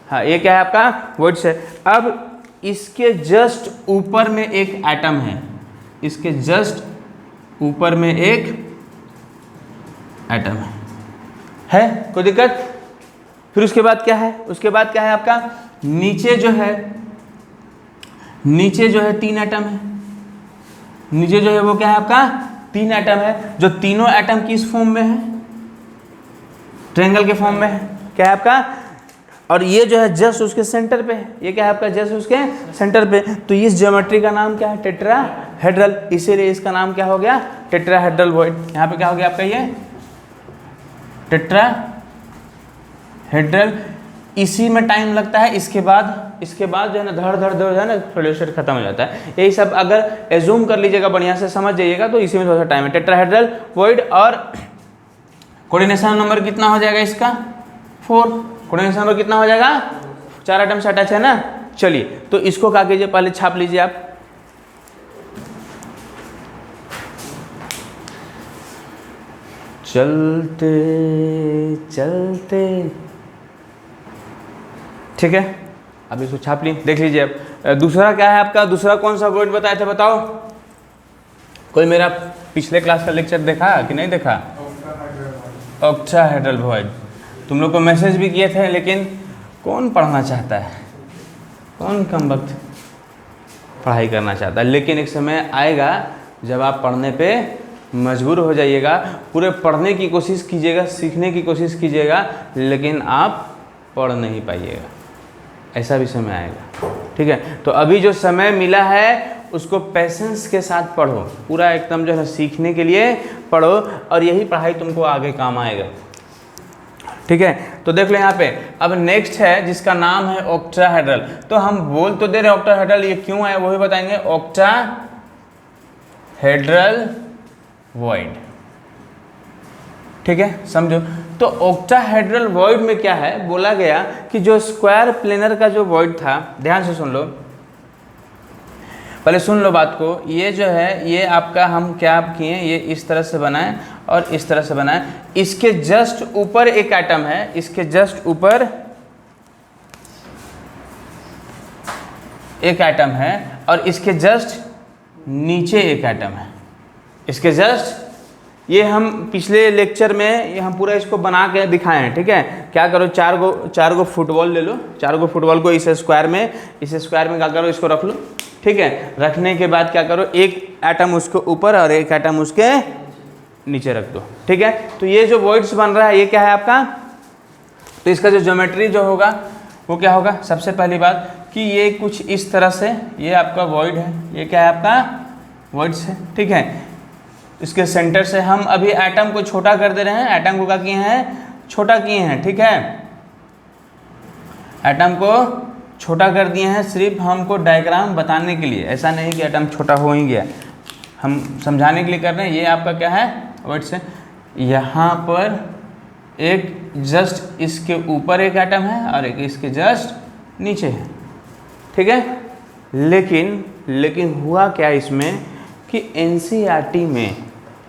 हाँ, ये क्या है आपका, वॉइड्स है। अब इसके जस्ट ऊपर में एक एटम है, इसके जस्ट ऊपर में एक एटम है। कोई दिक्कत। फिर उसके बाद क्या है, आपका नीचे जो है 3 एटम है। नीचे जो है वो क्या है आपका, 3 एटम है। जो तीनों एटम किस फॉर्म में है, ट्रायंगल के फॉर्म में है। क्या है आपका, और ये जो है जस्ट उसके सेंटर पे है। ये क्या है आपका, जस्ट उसके सेंटर पे। तो इस ज्योमेट्री का नाम क्या है, टेट्राहेड्रल। इसीलिए इसका नाम क्या हो गया, टेट्राहेड्रल वॉइड। यहाँ पे क्या हो गया आपका, ये टेट्राहेड्रल। इसी में टाइम लगता है। इसके बाद जो है ना धड़ जो है ना सोल्यूशन खत्म हो जाता है। यही सब अगर एज्यूम कर लीजिएगा, बढ़िया से समझ जाइएगा, तो इसी में थोड़ा सा टाइम है। Tetrahedral void. और कोऑर्डिनेशन नंबर कितना हो जाएगा इसका, 4। कोऑर्डिनेशन नंबर कितना हो जाएगा, 4 एटम से अटैच है ना। चलिए, तो इसको क्या कीजिए, पहले छाप लीजिए आप। चलते चलते, ठीक है, अब इसको छाप ली, देख लीजिए। अब दूसरा क्या है आपका, दूसरा कौन सा वर्ड बताए थे, बताओ। कोई मेरा पिछले क्लास का लेक्चर देखा कि नहीं देखा, ऑक्टाहेड्रल वॉइड। तुम लोग को मैसेज भी किए थे, लेकिन कौन पढ़ना चाहता है, कौन कम वक्त पढ़ाई करना चाहता है। लेकिन एक समय आएगा जब आप पढ़ने पे मजबूर हो जाइएगा, पूरे पढ़ने की कोशिश कीजिएगा, सीखने की कोशिश कीजिएगा, लेकिन आप पढ़ नहीं पाइएगा। ऐसा भी समय आएगा, ठीक है। तो अभी जो समय मिला है उसको पेशेंस के साथ पढ़ो, पूरा एकदम जो है सीखने के लिए पढ़ो, और यही पढ़ाई तुमको आगे काम आएगा, ठीक है। तो देख लो यहाँ पे, अब नेक्स्ट है जिसका नाम है ऑक्टाहेड्रल। तो हम बोल तो दे रहे ऑक्टाहेड्रल, ये क्यों है वो भी बताएंगे। हेड्रल वॉइड, ठीक है, समझो। तो ऑक्टाहेड्रल वॉइड में क्या है, बोला गया कि जो स्क्वायर प्लेनर का जो वॉइड था, ध्यान से सुन लो, पहले सुन लो बात को, ये जो है ये आपका हम क्या किए, ये इस तरह से बनाए और इस तरह से बनाए, इसके जस्ट ऊपर एक एटम है, इसके जस्ट ऊपर एक एटम है और इसके जस्ट नीचे एक एटम है, इसके जस्ट, ये हम पिछले लेक्चर में ये हम पूरा इसको बना के दिखाए हैं, ठीक है। क्या करो, चार गो फुटबॉल ले लो, 4 गो फुटबॉल को इस स्क्वायर में क्या करो, इसको रख लो, ठीक है। रखने के बाद क्या करो, एक एटम उसके ऊपर और एक एटम उसके नीचे रख दो, ठीक है। तो ये जो वॉइड्स बन रहा है ये क्या है आपका, तो इसका जो ज्योमेट्री जो होगा वो क्या होगा, सबसे पहली बात कि ये कुछ इस तरह से, ये आपका वॉइड है, ये क्या है आपका वॉइड्स है, ठीक है। इसके सेंटर से हम अभी एटम को छोटा कर दे रहे हैं, एटम को क्या किए हैं, छोटा किए हैं, ठीक है। एटम को छोटा कर दिए हैं सिर्फ हमको डायग्राम बताने के लिए, ऐसा नहीं कि एटम छोटा हो ही गया, हम समझाने के लिए कर रहे हैं। ये आपका क्या है वॉइड्स है, यहाँ पर एक जस्ट इसके ऊपर एक एटम है और एक इसके जस्ट नीचे है, ठीक है। लेकिन हुआ क्या इसमें कि एनसीईआरटी में,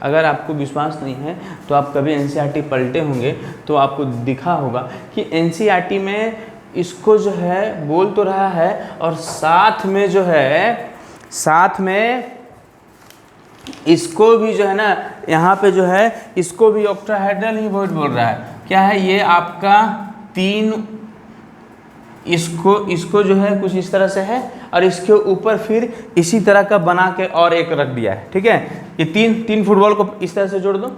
अगर आपको विश्वास नहीं है तो आप कभी एनसीईआरटी पलटे होंगे तो आपको दिखा होगा कि एनसीईआरटी में इसको जो है बोल तो रहा है और साथ में जो है, साथ में इसको भी जो है ना, यहाँ पे जो है इसको भी ऑक्टाहेड्रल ही वॉइड बोल रहा है। क्या है ये आपका 3, इसको जो है कुछ इस तरह से है और इसके ऊपर फिर इसी तरह का बना के और एक रख दिया है, ठीक है। ये तीन फुटबॉल को इस तरह से जोड़ दो,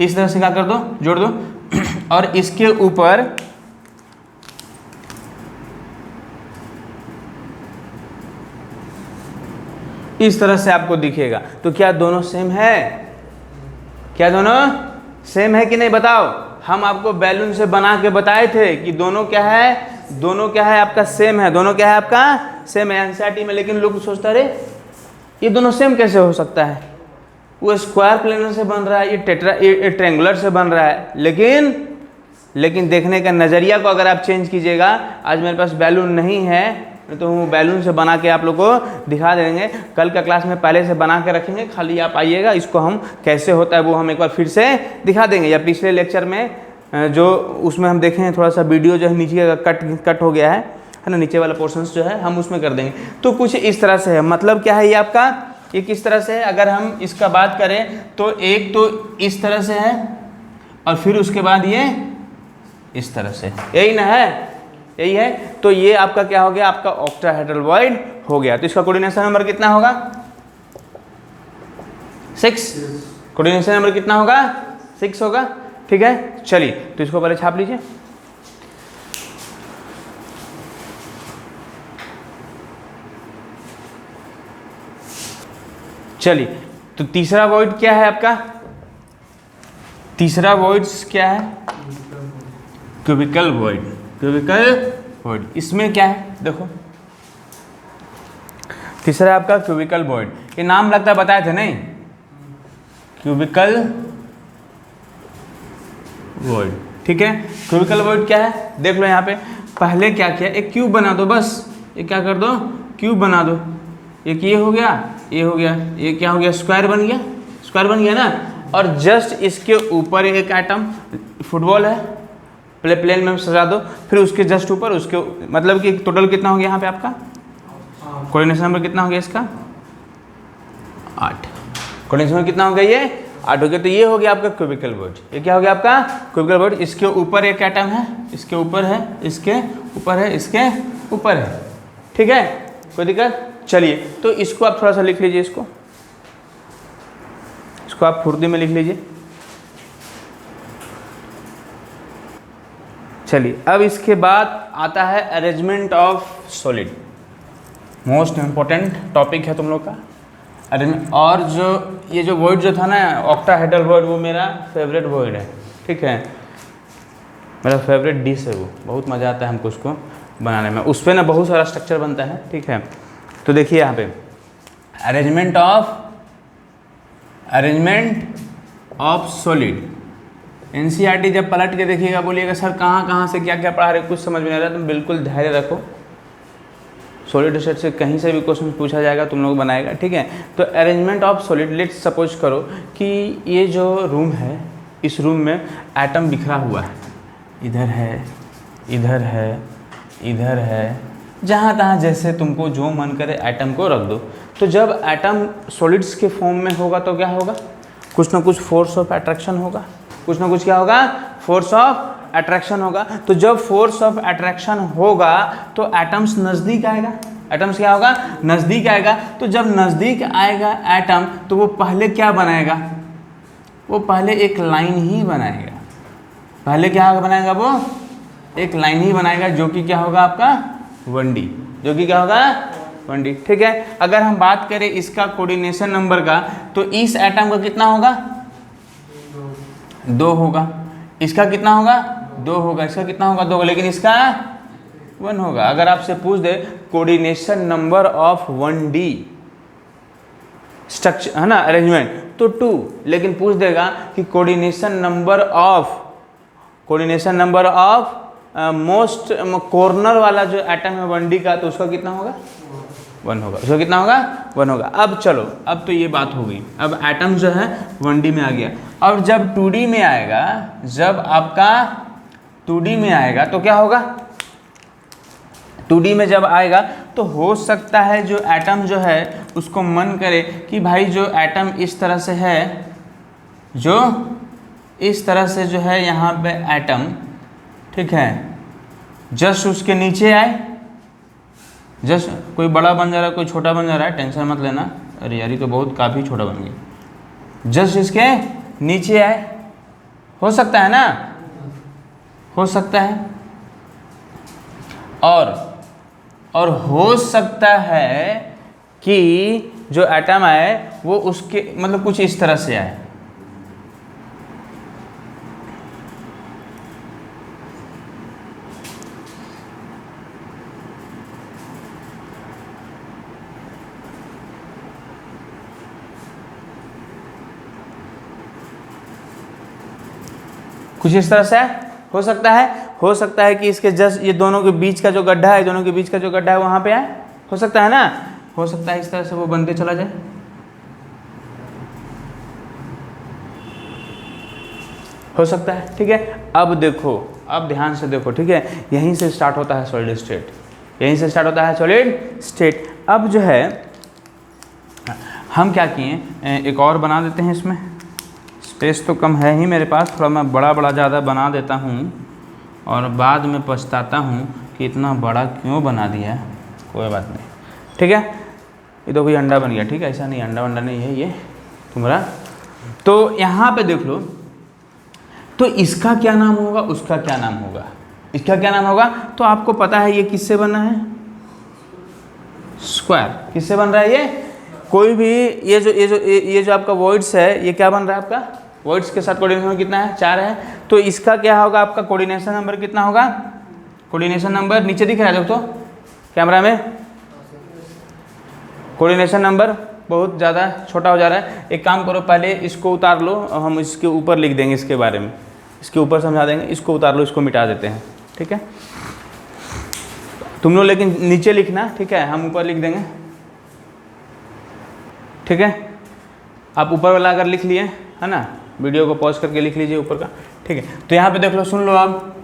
इस तरह से क्या कर दो, जोड़ दो और इसके ऊपर इस तरह से आपको दिखेगा। तो क्या दोनों सेम है, क्या दोनों सेम है कि नहीं बताओ। हम आपको बैलून से बना के बताए थे कि दोनों क्या है आपका सेम है, दोनों क्या है आपका सेम है एनसीईआरटी में। लेकिन लोग सोचता रहे ये दोनों सेम कैसे हो सकता है, वो स्क्वायर प्लेनर से बन रहा है, ये ट्रेंगुलर से बन रहा है। लेकिन देखने का नज़रिया को अगर आप चेंज कीजिएगा, आज मेरे पास बैलून नहीं है तो वो बैलून से बना के आप लोग को दिखा देंगे, कल का क्लास में पहले से बना के रखेंगे, खाली आप आइएगा, इसको हम कैसे होता है वो हम एक बार फिर से दिखा देंगे। या पिछले लेक्चर में जो उसमें हम देखें थोड़ा सा वीडियो जो है नीचे का कट हो गया है ना, नीचे वाला पोर्शंस जो है हम उसमें कर देंगे। तो कुछ इस तरह से है, मतलब क्या है ये आपका, ये किस तरह से है, अगर हम इसका बात करें तो एक तो इस तरह से है और फिर उसके बाद ये इस तरह से, यही ना है, यही है। तो ये आपका क्या हो गया, आपका ऑक्टाहेड्रल वॉइड हो गया। तो इसका कोऑर्डिनेशन नंबर कितना होगा, 6। कोऑर्डिनेशन नंबर कितना होगा, 6 होगा, ठीक है। चलिए तो इसको पहले छाप लीजिए। चलिए तो तीसरा वॉइड क्या है आपका, तीसरा वॉइड्स क्या है, क्यूबिकल वॉइड। क्यूबिकल वॉइड इसमें क्या है, देखो तीसरा आपका क्यूबिकल वॉइड, ये नाम लगता है बताए थे नहीं, क्यूबिकल वॉइड, ठीक है। क्यूबिकल वॉइड क्या है, देख लो यहाँ पे, पहले क्या किया, एक क्यूब बना दो, बस ये क्या कर दो, क्यूब बना दो, एक ये हो गया, ये हो गया, ये क्या हो गया, स्क्वायर बन गया, स्क्वायर बन गया ना। और जस्ट इसके ऊपर एक एटम, फुटबॉल है, प्लेन में सजा दो, फिर उसके जस्ट ऊपर उसके, मतलब कि टोटल कितना हो गया यहाँ पे आपका, कोऑर्डिनेशन नंबर कितना हो गया इसका, 8। कोऑर्डिनेशन नंबर कितना हो गया, ये 8 हो गया। तो ये हो गया आपका क्यूबिकल वॉइड, ये क्या हो गया आपका क्यूबिकल वॉइड। इसके ऊपर एक एटम है, इसके ऊपर है, इसके ऊपर है, इसके ऊपर है, ठीक है, कोई दिक्कत। चलिए तो इसको आप थोड़ा सा लिख लीजिए, इसको आप फुर्ती में लिख लीजिए। चलिए अब इसके बाद आता है arrangement of solid, most important topic है तुम लोग का अरेंजमेंट। और जो ये जो वॉइड जो था ना ऑक्टाहेड्रल वॉइड, वो मेरा फेवरेट वॉइड है, ठीक है, मेरा फेवरेट डिश है, वो बहुत मज़ा आता है हमको उसको बनाने में, उस पर ना बहुत सारा स्ट्रक्चर बनता है, ठीक है। तो देखिए यहाँ पे arrangement of arrangement of solid. NCERT जब पलट के देखिएगा बोलिएगा सर कहाँ कहाँ से क्या क्या पढ़ा रहे, कुछ समझ में नहीं आ रहा, तुम बिल्कुल धैर्य रखो, सॉलिड स्टेट से कहीं से भी क्वेश्चन पूछा जाएगा तुम लोग बनाएगा, ठीक है। तो arrangement of solid, let's suppose करो कि ये जो रूम है, इस रूम में एटम बिखरा हुआ है, इधर है, इधर है, इधर है, जहाँ तहाँ जैसे तुमको जो मन करे एटम को रख दो। तो जब एटम सॉलिड्स के फॉर्म में होगा तो क्या होगा, कुछ ना कुछ फोर्स ऑफ अट्रैक्शन होगा, कुछ ना कुछ क्या होगा, फोर्स ऑफ अट्रैक्शन होगा। तो जब फोर्स ऑफ अट्रैक्शन होगा तो एटम्स नज़दीक आएगा, एटम्स क्या होगा, नज़दीक आएगा। तो जब नज़दीक आएगा एटम तो वो पहले क्या बनाएगा, वो पहले एक लाइन ही बनाएगा, पहले क्या बनाएगा, वो एक लाइन ही बनाएगा, जो कि क्या होगा आपका 1D, जो कि क्या होगा 1D, ठीक है। अगर हम बात करें इसका कोऑर्डिनेशन नंबर का, तो इस एटम का कितना होगा, 2 होगा, इसका कितना होगा, 2 होगा, इसका कितना होगा, 2 होगा, लेकिन इसका 1 होगा। अगर आपसे पूछ दे coordination number of 1D structure है ना, अरेंजमेंट, तो 2, लेकिन पूछ देगा कि coordination number of most corner वाला जो एटम है 1D का, तो उसका कितना होगा, 1 होगा, उसका कितना होगा, 1 होगा। अब चलो, अब तो ये बात हो गई, अब एटम जो है 1D में आ गया। और जब 2D में आएगा, जब आपका 2D में आएगा तो क्या होगा, 2D में जब आएगा तो हो सकता है जो एटम जो है उसको मन करे कि भाई जो एटम इस तरह से है, जो इस तरह से जो है यहाँ पे एटम, ठीक है, जस्ट उसके नीचे आए, जस्ट कोई बड़ा बन जा रहा है, कोई छोटा बन जा रहा है, टेंशन मत लेना, अरे यार ये तो बहुत काफ़ी छोटा बन गया, जस्ट इसके नीचे आए, हो सकता है ना, हो सकता है। और हो सकता है कि जो एटम आए वो उसके मतलब कुछ इस तरह से आए, कुछ इस तरह से हो सकता है कि इसके जस्ट ये दोनों के बीच का जो गड्ढा है, दोनों के बीच का जो गड्ढा है वहाँ पे आए, हो सकता है ना, हो सकता है इस तरह से वो बनते चला जाए, हो सकता है, ठीक है। अब देखो, अब ध्यान से देखो, ठीक है, यहीं से स्टार्ट होता है सॉलिड स्टेट, यहीं से स्टार्ट होता है सॉलिड स्टेट। अब जो है हम क्या किए, एक और बना देते हैं, इसमें स्पेस तो कम है ही मेरे पास, थोड़ा मैं बड़ा ज़्यादा बना देता हूँ और बाद में पछताता हूँ कि इतना बड़ा क्यों बना दिया, कोई बात नहीं, ठीक है। ये तो कोई अंडा बन गया, ठीक है, ऐसा नहीं, अंडा वंडा नहीं है ये तुम्हारा। तो यहाँ पे देख लो, तो इसका क्या नाम होगा, उसका क्या नाम होगा, इसका क्या नाम होगा, तो आपको पता है ये किससे बना है, स्क्वायर, किससे बन रहा है ये, कोई भी ये जो आपका वॉइड्स है, ये क्या बन रहा है आपका, वॉइड्स के साथ कोऑर्डिनेशन कितना है, 4 है। तो इसका क्या होगा, आपका कोऑर्डिनेशन नंबर कितना होगा, कोऑर्डिनेशन नंबर नीचे दिख रहा है दोस्तों कैमरा में, कोऑर्डिनेशन नंबर बहुत ज़्यादा छोटा हो जा रहा है। एक काम करो, पहले इसको उतार लो, हम इसके ऊपर लिख देंगे, इसके बारे में इसके ऊपर समझा देंगे, इसको उतार लो, इसको मिटा देते हैं, ठीक है। तुम लोग लेकिन नीचे लिखना, ठीक है, हम ऊपर लिख देंगे, ठीक है। आप ऊपर वाला अगर लिख लिए है ना, वीडियो को पॉज करके लिख लीजिए ऊपर का, ठीक है। तो यहाँ पे देख लो, सुन लो, अब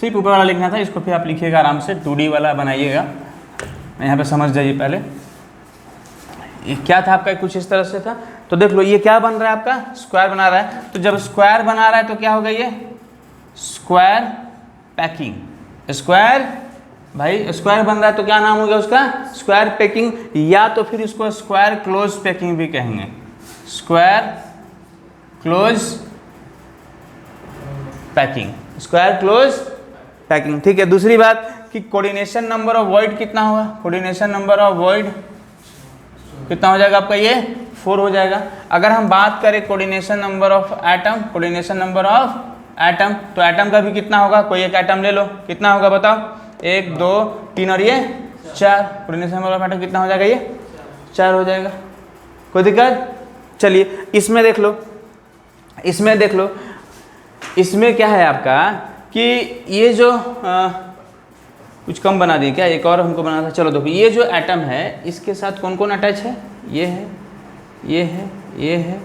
सिर्फ ऊपर वाला लिखना था, इसको फिर आप लिखिएगा आराम से, 2D वाला बनाइएगा, यहाँ पे समझ जाइए। पहले ये क्या था आपका, कुछ इस तरह से था। तो देख लो ये क्या बन रहा है आपका, स्क्वायर बना रहा है। तो जब स्क्वायर बना रहा है तो क्या होगा, ये स्क्वायर पैकिंग, स्क्वायर भाई स्क्वायर बन रहा है तो क्या नाम हो गया उसका, स्क्वायर पैकिंग, या तो फिर इसको स्क्वायर क्लोज पैकिंग भी कहेंगे, square close packing, square close packing, ठीक है। दूसरी बात कि कोऑर्डिनेशन नंबर ऑफ वॉइड कितना होगा, कोऑर्डिनेशन नंबर ऑफ वॉइड कितना हो जाएगा आपका, ये 4 हो जाएगा। अगर हम बात करें coordination number of atom, coordination number of atom, तो एटम का भी कितना होगा, कोई एक एटम ले लो, कितना होगा बताओ, 1 2 3 और ये 4, कोऑर्डिनेशन नंबर ऑफ एटम कितना हो जाएगा, ये 4 हो जाएगा, कोई दिक्कत चलिए इसमें देख लो, इसमें देख लो, इसमें क्या है आपका कि ये जो कुछ कम बना दिए क्या, एक और हमको बनाना था। चलो देखो ये जो एटम है इसके साथ कौन कौन अटैच है, ये है, ये है, ये है,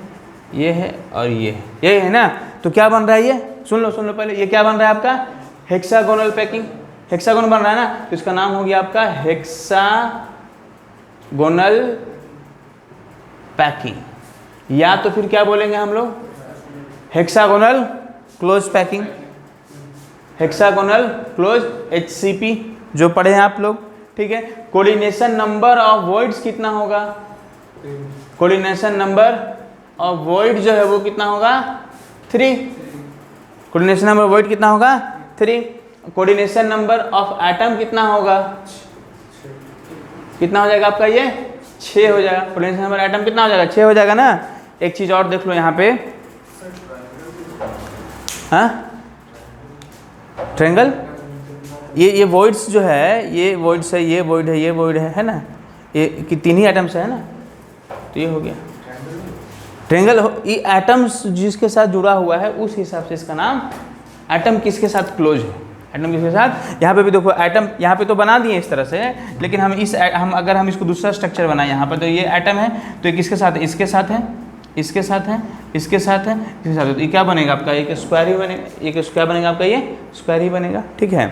ये है और ये है ना। तो क्या बन रहा है ये, सुन लो पहले, ये क्या बन रहा है आपका हेक्सागोनल पैकिंग, हेक्सागोन बन रहा है ना, तो इसका नाम हो गया आपका हेक्सागोनल पैकिंग, या तो फिर क्या बोलेंगे हम लोग hexagonal close packing, hexagonal close HCP जो पढ़े हैं आप लोग, ठीक है। कोऑर्डिनेशन नंबर ऑफ वॉइड्स कितना होगा, कोऑर्डिनेशन नंबर ऑफ वॉइड जो है वो कितना होगा 3, कोऑर्डिनेशन नंबर वॉइड कितना होगा 3। कोऑर्डिनेशन नंबर ऑफ एटम कितना होगा, कितना हो जाएगा आपका ये 6 हो जाएगा, कोऑर्डिनेशन नंबर एटम कितना हो जाएगा 6 हो जाएगा ना। एक चीज और देख लो यहाँ पे, हाँ ट्रायंगल, ये वॉइड्स जो है, ये वॉइड्स है, ये वॉइड है, ये वॉइड है ना, ये कि 3 ही एटम्स है ना, तो ये हो गया ट्रायंगल। ये एटम्स जिसके साथ जुड़ा हुआ है उस हिसाब से इसका नाम, एटम किसके साथ क्लोज है, एटम किसके साथ। यहाँ पे भी देखो एटम यहाँ पे तो बना दिए इस तरह से, लेकिन हम अगर हम इसको दूसरा स्ट्रक्चर बनाए यहाँ पर, तो ये एटम है तो ये किसके साथ है, इसके साथ है, इसके साथ है, इसके साथ है, इसके साथ है, तो ये क्या बनेगा आपका एक स्क्वायर ही बनेगा, एक क्या बनेगा आपका ये स्क्वायर ही बनेगा, ठीक है।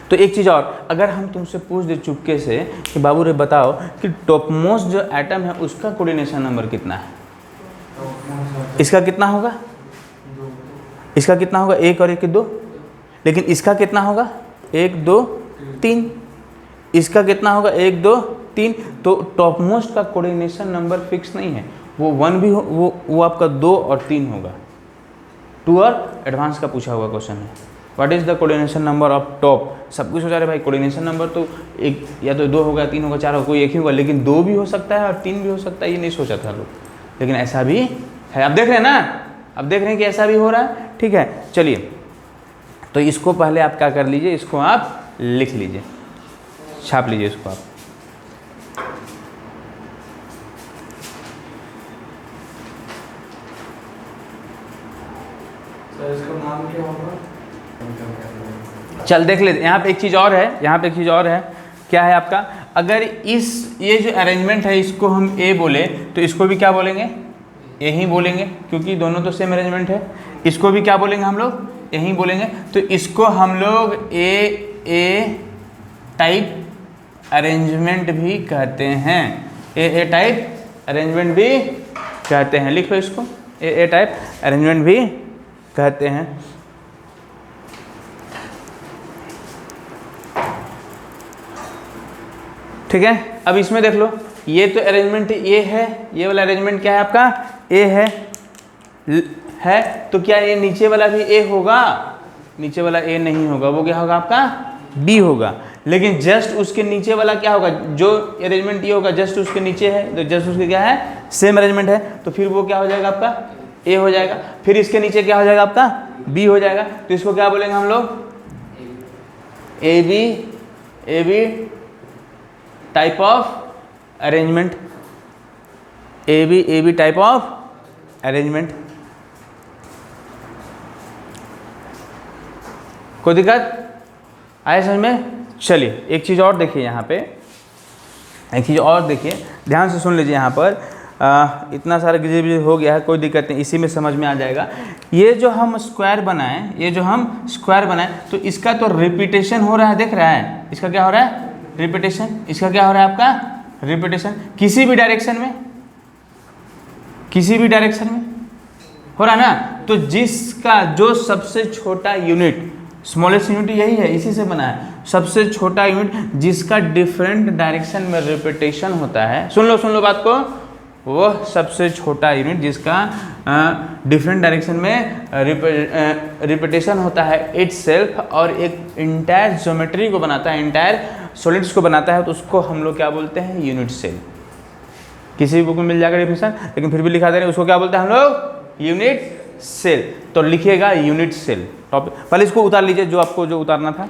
तो एक चीज़ और, अगर हम तुमसे पूछ दे चुपके से कि बाबू रे बताओ कि टॉपमोस्ट जो एटम है उसका कोऑर्डिनेशन नंबर कितना है, इसका कितना होगा, इसका कितना होगा 1 और 1 2, लेकिन इसका कितना होगा 1 2 3, इसका कितना होगा 1 2 3। तो टॉपमोस्ट का कोऑर्डिनेशन नंबर फिक्स नहीं है, वो 1 भी हो, वो आपका 2 और 3 होगा। 2 और एडवांस का पूछा हुआ क्वेश्चन है, what is the coordination number of top. सब कुछ हो जा रहा है भाई, कोऑर्डिनेशन नंबर तो एक या तो 2 होगा, 3 होगा, 4 होगा, कोई एक ही होगा, लेकिन 2 भी हो सकता है और 3 भी हो सकता है, ये नहीं सोचा था लोग, लेकिन ऐसा भी है। आप देख रहे हैं ना, अब देख रहे हैं कि ऐसा भी हो रहा है, ठीक है। चलिए तो इसको पहले आप क्या कर लीजिए, इसको आप लिख लीजिए, छाप लीजिए इसको आप। इसका नाम क्या होगा, चल देख लेते, यहाँ पे एक चीज़ और है, यहाँ पे एक चीज़ और है, क्या है आपका, अगर ये जो अरेंजमेंट है इसको हम ए बोले तो इसको भी क्या बोलेंगे, ए ही बोलेंगे, क्योंकि दोनों तो सेम अरेंजमेंट है। इसको भी क्या बोलेंगे हम लोग, यही बोलेंगे, तो इसको हम लोग ए टाइप अरेंजमेंट भी कहते हैं, ए टाइप अरेंजमेंट भी कहते हैं, लिख लो इसको, ए टाइप अरेंजमेंट भी कहते हैं। ठीक है, अब इसमें देख लो, ये तो अरेंजमेंट ए है, ये वाला अरेंजमेंट क्या है आपका ए है, तो क्या ये नीचे वाला भी ए होगा, नीचे वाला ए नहीं होगा, वो क्या होगा आपका बी होगा। लेकिन जस्ट उसके नीचे वाला क्या होगा, जो अरेंजमेंट ये होगा जस्ट उसके नीचे है, तो जस्ट उसके क्या है सेम अरेंजमेंट है, तो फिर वो क्या हो जाएगा आपका ए हो जाएगा। फिर इसके नीचे क्या हो जाएगा आपका बी हो जाएगा, तो इसको क्या बोलेंगे हम लोग A B type of arrangement, A B type of arrangement. कोई दिक्कत आए समझ में। चलिए एक चीज़ और देखिए, यहाँ पे एक चीज़ और देखिए, ध्यान से सुन लीजिए। यहाँ पर इतना सारा गिजे हो गया है, कोई दिक्कत नहीं, इसी में समझ में आ जाएगा। ये जो हम स्क्वायर बनाएं, ये जो हम स्क्वायर बनाएं, तो इसका तो रिपीटेशन हो रहा है, देख रहा है, इसका क्या हो रहा है रिपीटेशन, इसका क्या हो रहा है आपका रिपीटेशन, किसी भी डायरेक्शन में, किसी भी डायरेक्शन में हो रहा है ना। तो जिसका जो सबसे छोटा यूनिट, स्मॉलेस्ट यूनिट यही है, इसी से बना है, सबसे छोटा यूनिट जिसका डिफरेंट डायरेक्शन में रिपीटेशन होता है, सुन लो बात को, वो सबसे छोटा यूनिट जिसका डिफरेंट डायरेक्शन में रिपीटेशन होता है इटसेल्फ, और एक इंटायर ज्योमेट्री को बनाता है, इंटायर सॉलिड्स को बनाता है, तो उसको हम लोग क्या बोलते हैं यूनिट सेल। किसी भी बुक में मिल जाएगा डेफिनेशन, लेकिन फिर भी लिखा दे रहे हैं, उसको क्या बोलते हैं हम लोग यूनिट सेल। तो लिखिएगा यूनिट सेल टॉपिक। पहले इसको उतार लीजिए, जो आपको जो उतारना था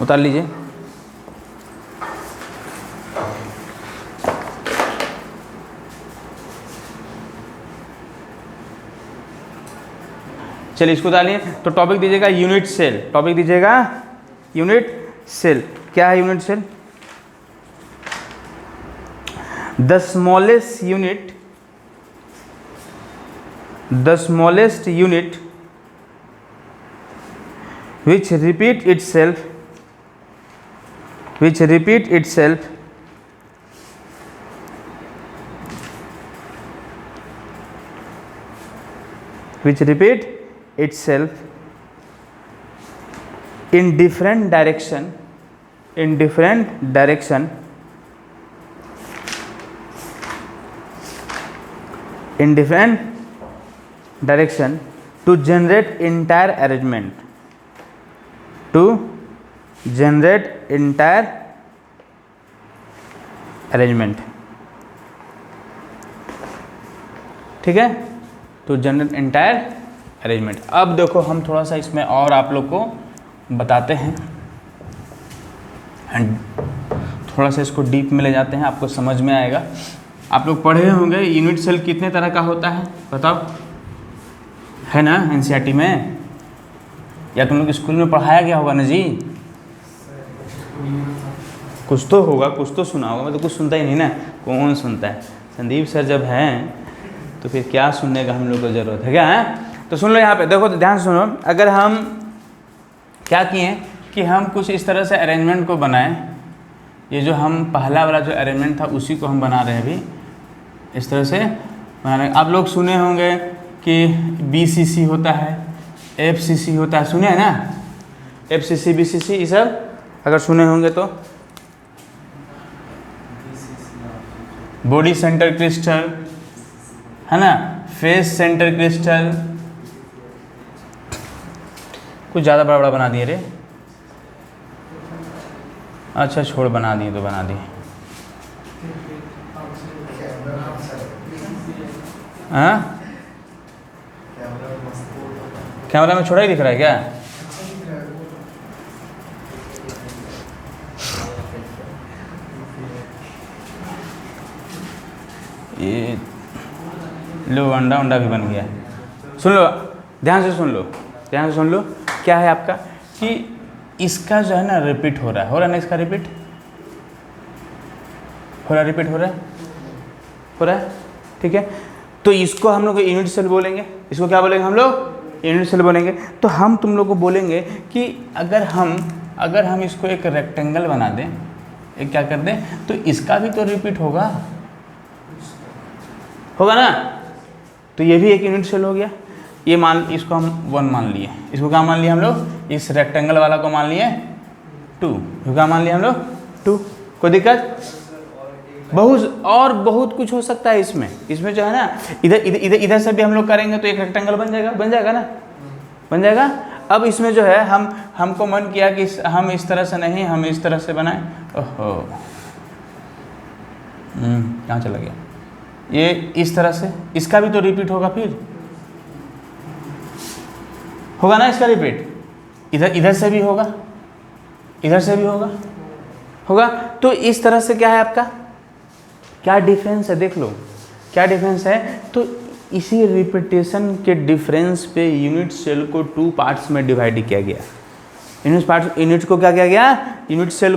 उतार लीजिए। चलिए इसको डालिए। तो टॉपिक दीजिएगा यूनिट सेल, टॉपिक दीजिएगा यूनिट सेल। क्या है unit cell? The smallest unit which repeat itself in different direction to generate entire arrangement, ठीक है, टू जनरेट एंटायर अरेंजमेंट। अब देखो हम थोड़ा सा इसमें और आप लोग को बताते हैं एंड थोड़ा सा इसको डीप में ले जाते हैं, आपको समझ में आएगा। आप लोग पढ़े होंगे यूनिट सेल कितने तरह का होता है, बताओ, है ना एनसीईआरटी में, या तुम लोग स्कूल में पढ़ाया गया होगा ना जी? कुछ तो होगा, कुछ तो सुना होगा। मैं तो कुछ सुनता ही नहीं ना, कौन सुनता है? संदीप सर जब हैं तो फिर क्या सुनने का हम लोग को ज़रूरत है, क्या है? तो सुन लो यहाँ पे, देखो तो ध्यान सुनो। अगर हम क्या किए कि हम कुछ इस तरह से अरेंजमेंट को बनाएं, ये जो हम पहला वाला जो अरेंजमेंट था उसी को हम बना रहे हैं अभी, इस तरह से बना रहे हैं। आप लोग सुने होंगे कि BCC होता है, FCC होता है, सुने हैं ना? FCC BCC ये सब अगर सुने होंगे तो, बॉडी सेंटर क्रिस्टल है ना, फेस सेंटर क्रिस्टल, कुछ ज़्यादा बड़ा बड़ा बना दिए रे, अच्छा छोड़, बना दिए तो बना दिए। हाँ कैमरा में छोटा ही दिख रहा है क्या? ये लो अंडा भी बन गया। सुन लो, ध्यान से सुन लो, क्या है आपका कि इसका जो है ना रिपीट हो रहा है ना, इसका रिपीट हो रहा है, ठीक है। तो इसको हम लोग यूनिट सेल बोलेंगे। इसको क्या बोलेंगे हम लोग? यूनिट सेल बोलेंगे। तो हम तुम लोग को बोलेंगे कि अगर हम इसको एक रेक्टेंगल बना दें, एक क्या कर दें, तो इसका भी तो रिपीट होगा ना, तो ये भी एक यूनिट सेल हो गया। ये इसको हम 1 मान लिए, इसको क्या मान लिया हम लोग? इस रेक्टेंगल वाला को मान लिए 2, क्या मान लिया हम लोग? 2। कोई दिक्कत? बहुत कुछ हो सकता है इसमें जो है ना, इधर से भी हम लोग करेंगे तो एक रेक्टेंगल बन जाएगा ना, बन जाएगा। अब इसमें जो है हमको मन किया कि हम इस तरह से नहीं, हम इस तरह से बनाएं। ओहो, कहाँ चला गया? ये इस तरह से, इसका भी तो रिपीट होगा, फिर होगा ना इसका रिपीट, इधर से भी होगा, इधर से भी होगा। तो इस तरह से क्या है आपका, क्या डिफरेंस है, देख लो क्या डिफरेंस है। तो इसी रिपीटेशन के डिफरेंस पे यूनिट सेल को 2 पार्ट्स में डिवाइड किया गया। यूनिट को क्या किया गया? यूनिट सेल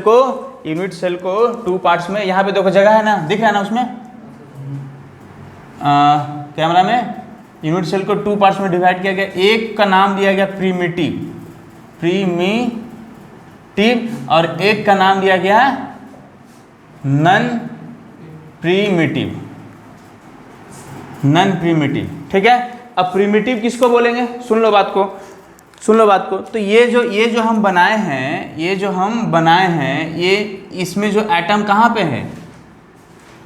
को 2 पार्ट्स में। यहाँ पे देखो जगह है ना, दिख रहा है ना उसमें कैमरा में। यूनिट सेल को 2 पार्ट्स में डिवाइड किया गया। एक का नाम दिया गया प्रीमिटिव और एक का नाम दिया गया नॉन प्रीमिटिव, ठीक है। अब प्रीमिटिव किसको बोलेंगे? सुन लो बात को। तो ये जो हम बनाए हैं, ये इसमें जो एटम कहाँ पे है?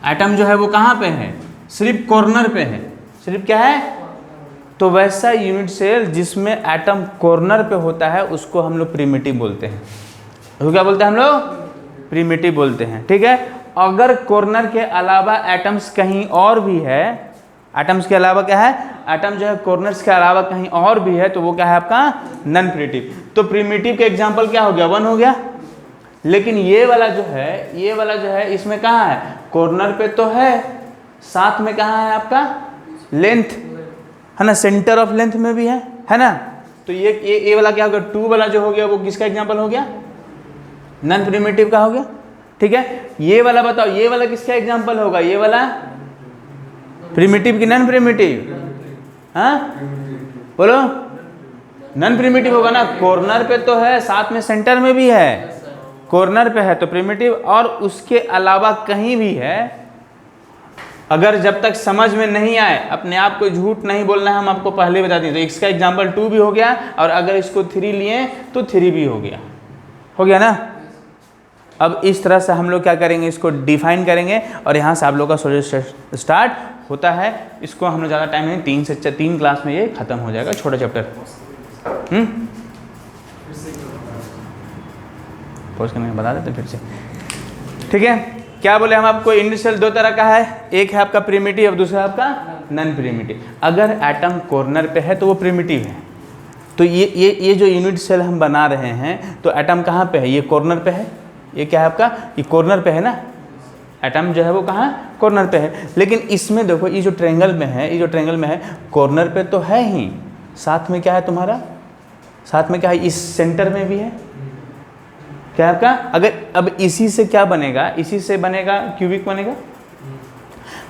एटम जो है वो कहाँ पे है? सिर्फ कॉर्नर पे है। सिर्फ क्या है? तो वैसा यूनिट सेल जिसमें एटम कॉर्नर पे होता है उसको हम लोग प्रीमिटिव बोलते हैं। उसको क्या बोलते हैं हम लोग? प्रीमिटिव बोलते हैं, ठीक है। अगर कॉर्नर के अलावा एटम्स कहीं और भी है, एटम्स के अलावा क्या है, एटम जो है कॉर्नर्स के अलावा कहीं और भी है, तो वो क्या है आपका? Non primitive. तो प्रीमिटिव का एग्जांपल क्या हो गया? 1 हो गया। लेकिन ये वाला जो है इसमें कहाँ है? कॉर्नर पे तो है, साथ में कहाँ है आपका? लेंथ है ना, सेंटर ऑफ लेंथ में भी है। है ना। तो ये वाला क्या हो गया, 2 वाला जो हो गया वो किसका एग्जाम्पल हो गया, नॉन प्रिमिटिव का हो गया। ठीक है, ये वाला बताओ, ये वाला किसका एग्जाम्पल होगा, ये वाला प्रिमिटिव की नॉन प्रिमिटिव, हाँ बोलो, नॉन प्रिमिटिव होगा ना, कॉर्नर पे तो है, साथ में सेंटर में भी है, कॉर्नर पे है तो प्रिमिटिव, और उसके अलावा कहीं भी है। अगर जब तक समझ में नहीं आए, अपने आप को झूठ नहीं बोलना है, हम आपको पहले बता दें। तो इसका एग्जाम्पल 2 भी हो गया, और अगर इसको 3 लिए तो 3 भी हो गया ना। अब इस तरह से हम लोग क्या करेंगे, इसको डिफाइन करेंगे, और यहाँ से आप लोग का सॉल्यूशन स्टार्ट होता है। इसको हम लोग ज़्यादा टाइम नहीं, 3 क्लास में ये खत्म हो जाएगा, छोटा चैप्टर। पोज करने बता देते फिर से, ठीक है। क्या बोले हम आपको, यूनिट सेल 2 तरह का है, एक है आपका प्रिमिटिव और दूसरा आपका नॉन प्रिमिटिव। अगर एटम कॉर्नर पे है तो वो प्रिमिटिव है। तो ये जो यूनिट सेल हम बना रहे हैं, तो एटम कहाँ पे है, ये कॉर्नर पे है, ये क्या है आपका, ये कॉर्नर पे है ना, एटम जो है वो कहाँ, कॉर्नर पे है। लेकिन इसमें देखो, ये जो ट्रायंगल में है, ये जो ट्रायंगल में है, कॉर्नर पे तो है ही, साथ में क्या है तुम्हारा, साथ में क्या है, इस सेंटर में भी है, क्या है आपका। अगर अब इसी से क्या बनेगा, इसी से बनेगा क्यूबिक बनेगा।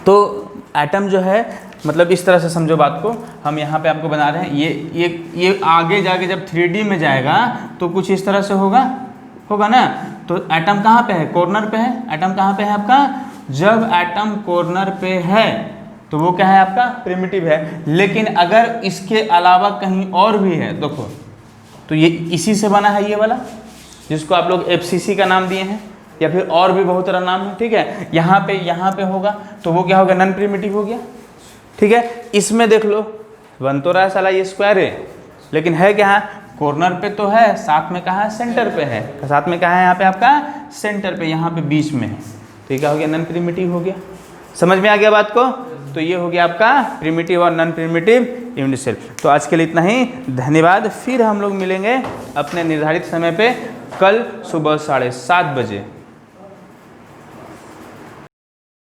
तो एटम जो है, मतलब इस तरह से समझो बात को, हम यहाँ पे आपको बना रहे हैं, ये आगे जाके जब 3D में जाएगा तो कुछ इस तरह से होगा ना। तो एटम कहाँ पे है, कॉर्नर पे है। एटम कहाँ पे है आपका, जब एटम कॉर्नर पे है तो वो क्या है आपका, प्रिमिटिव है। लेकिन अगर इसके अलावा कहीं और भी है, देखो, तो ये इसी से बना है, ये वाला जिसको आप लोग FCC का नाम दिए हैं, या फिर और भी बहुत तरह नाम है, ठीक है। यहाँ पे होगा तो वो क्या होगा, नॉन प्रिमिटिव हो गया, ठीक है। इसमें देख लो, बन तो रहा है साला ये स्क्वायर है, लेकिन है क्या, कॉर्नर पे तो है, साथ में कहाँ है, सेंटर पे है, साथ में कहाँ है यहाँ पे आपका, सेंटर पे, यहाँ पे बीच में है, तो ये क्या हो गया, नॉन प्रिमिटिव हो गया। समझ में आ गया बात को। तो ये हो गया आपका प्रिमिटिव और नॉन प्रिमिटिव यूनिट सेल। तो आज के लिए इतना ही, धन्यवाद। फिर हम लोग मिलेंगे अपने निर्धारित समय पे कल सुबह 7:30 बजे।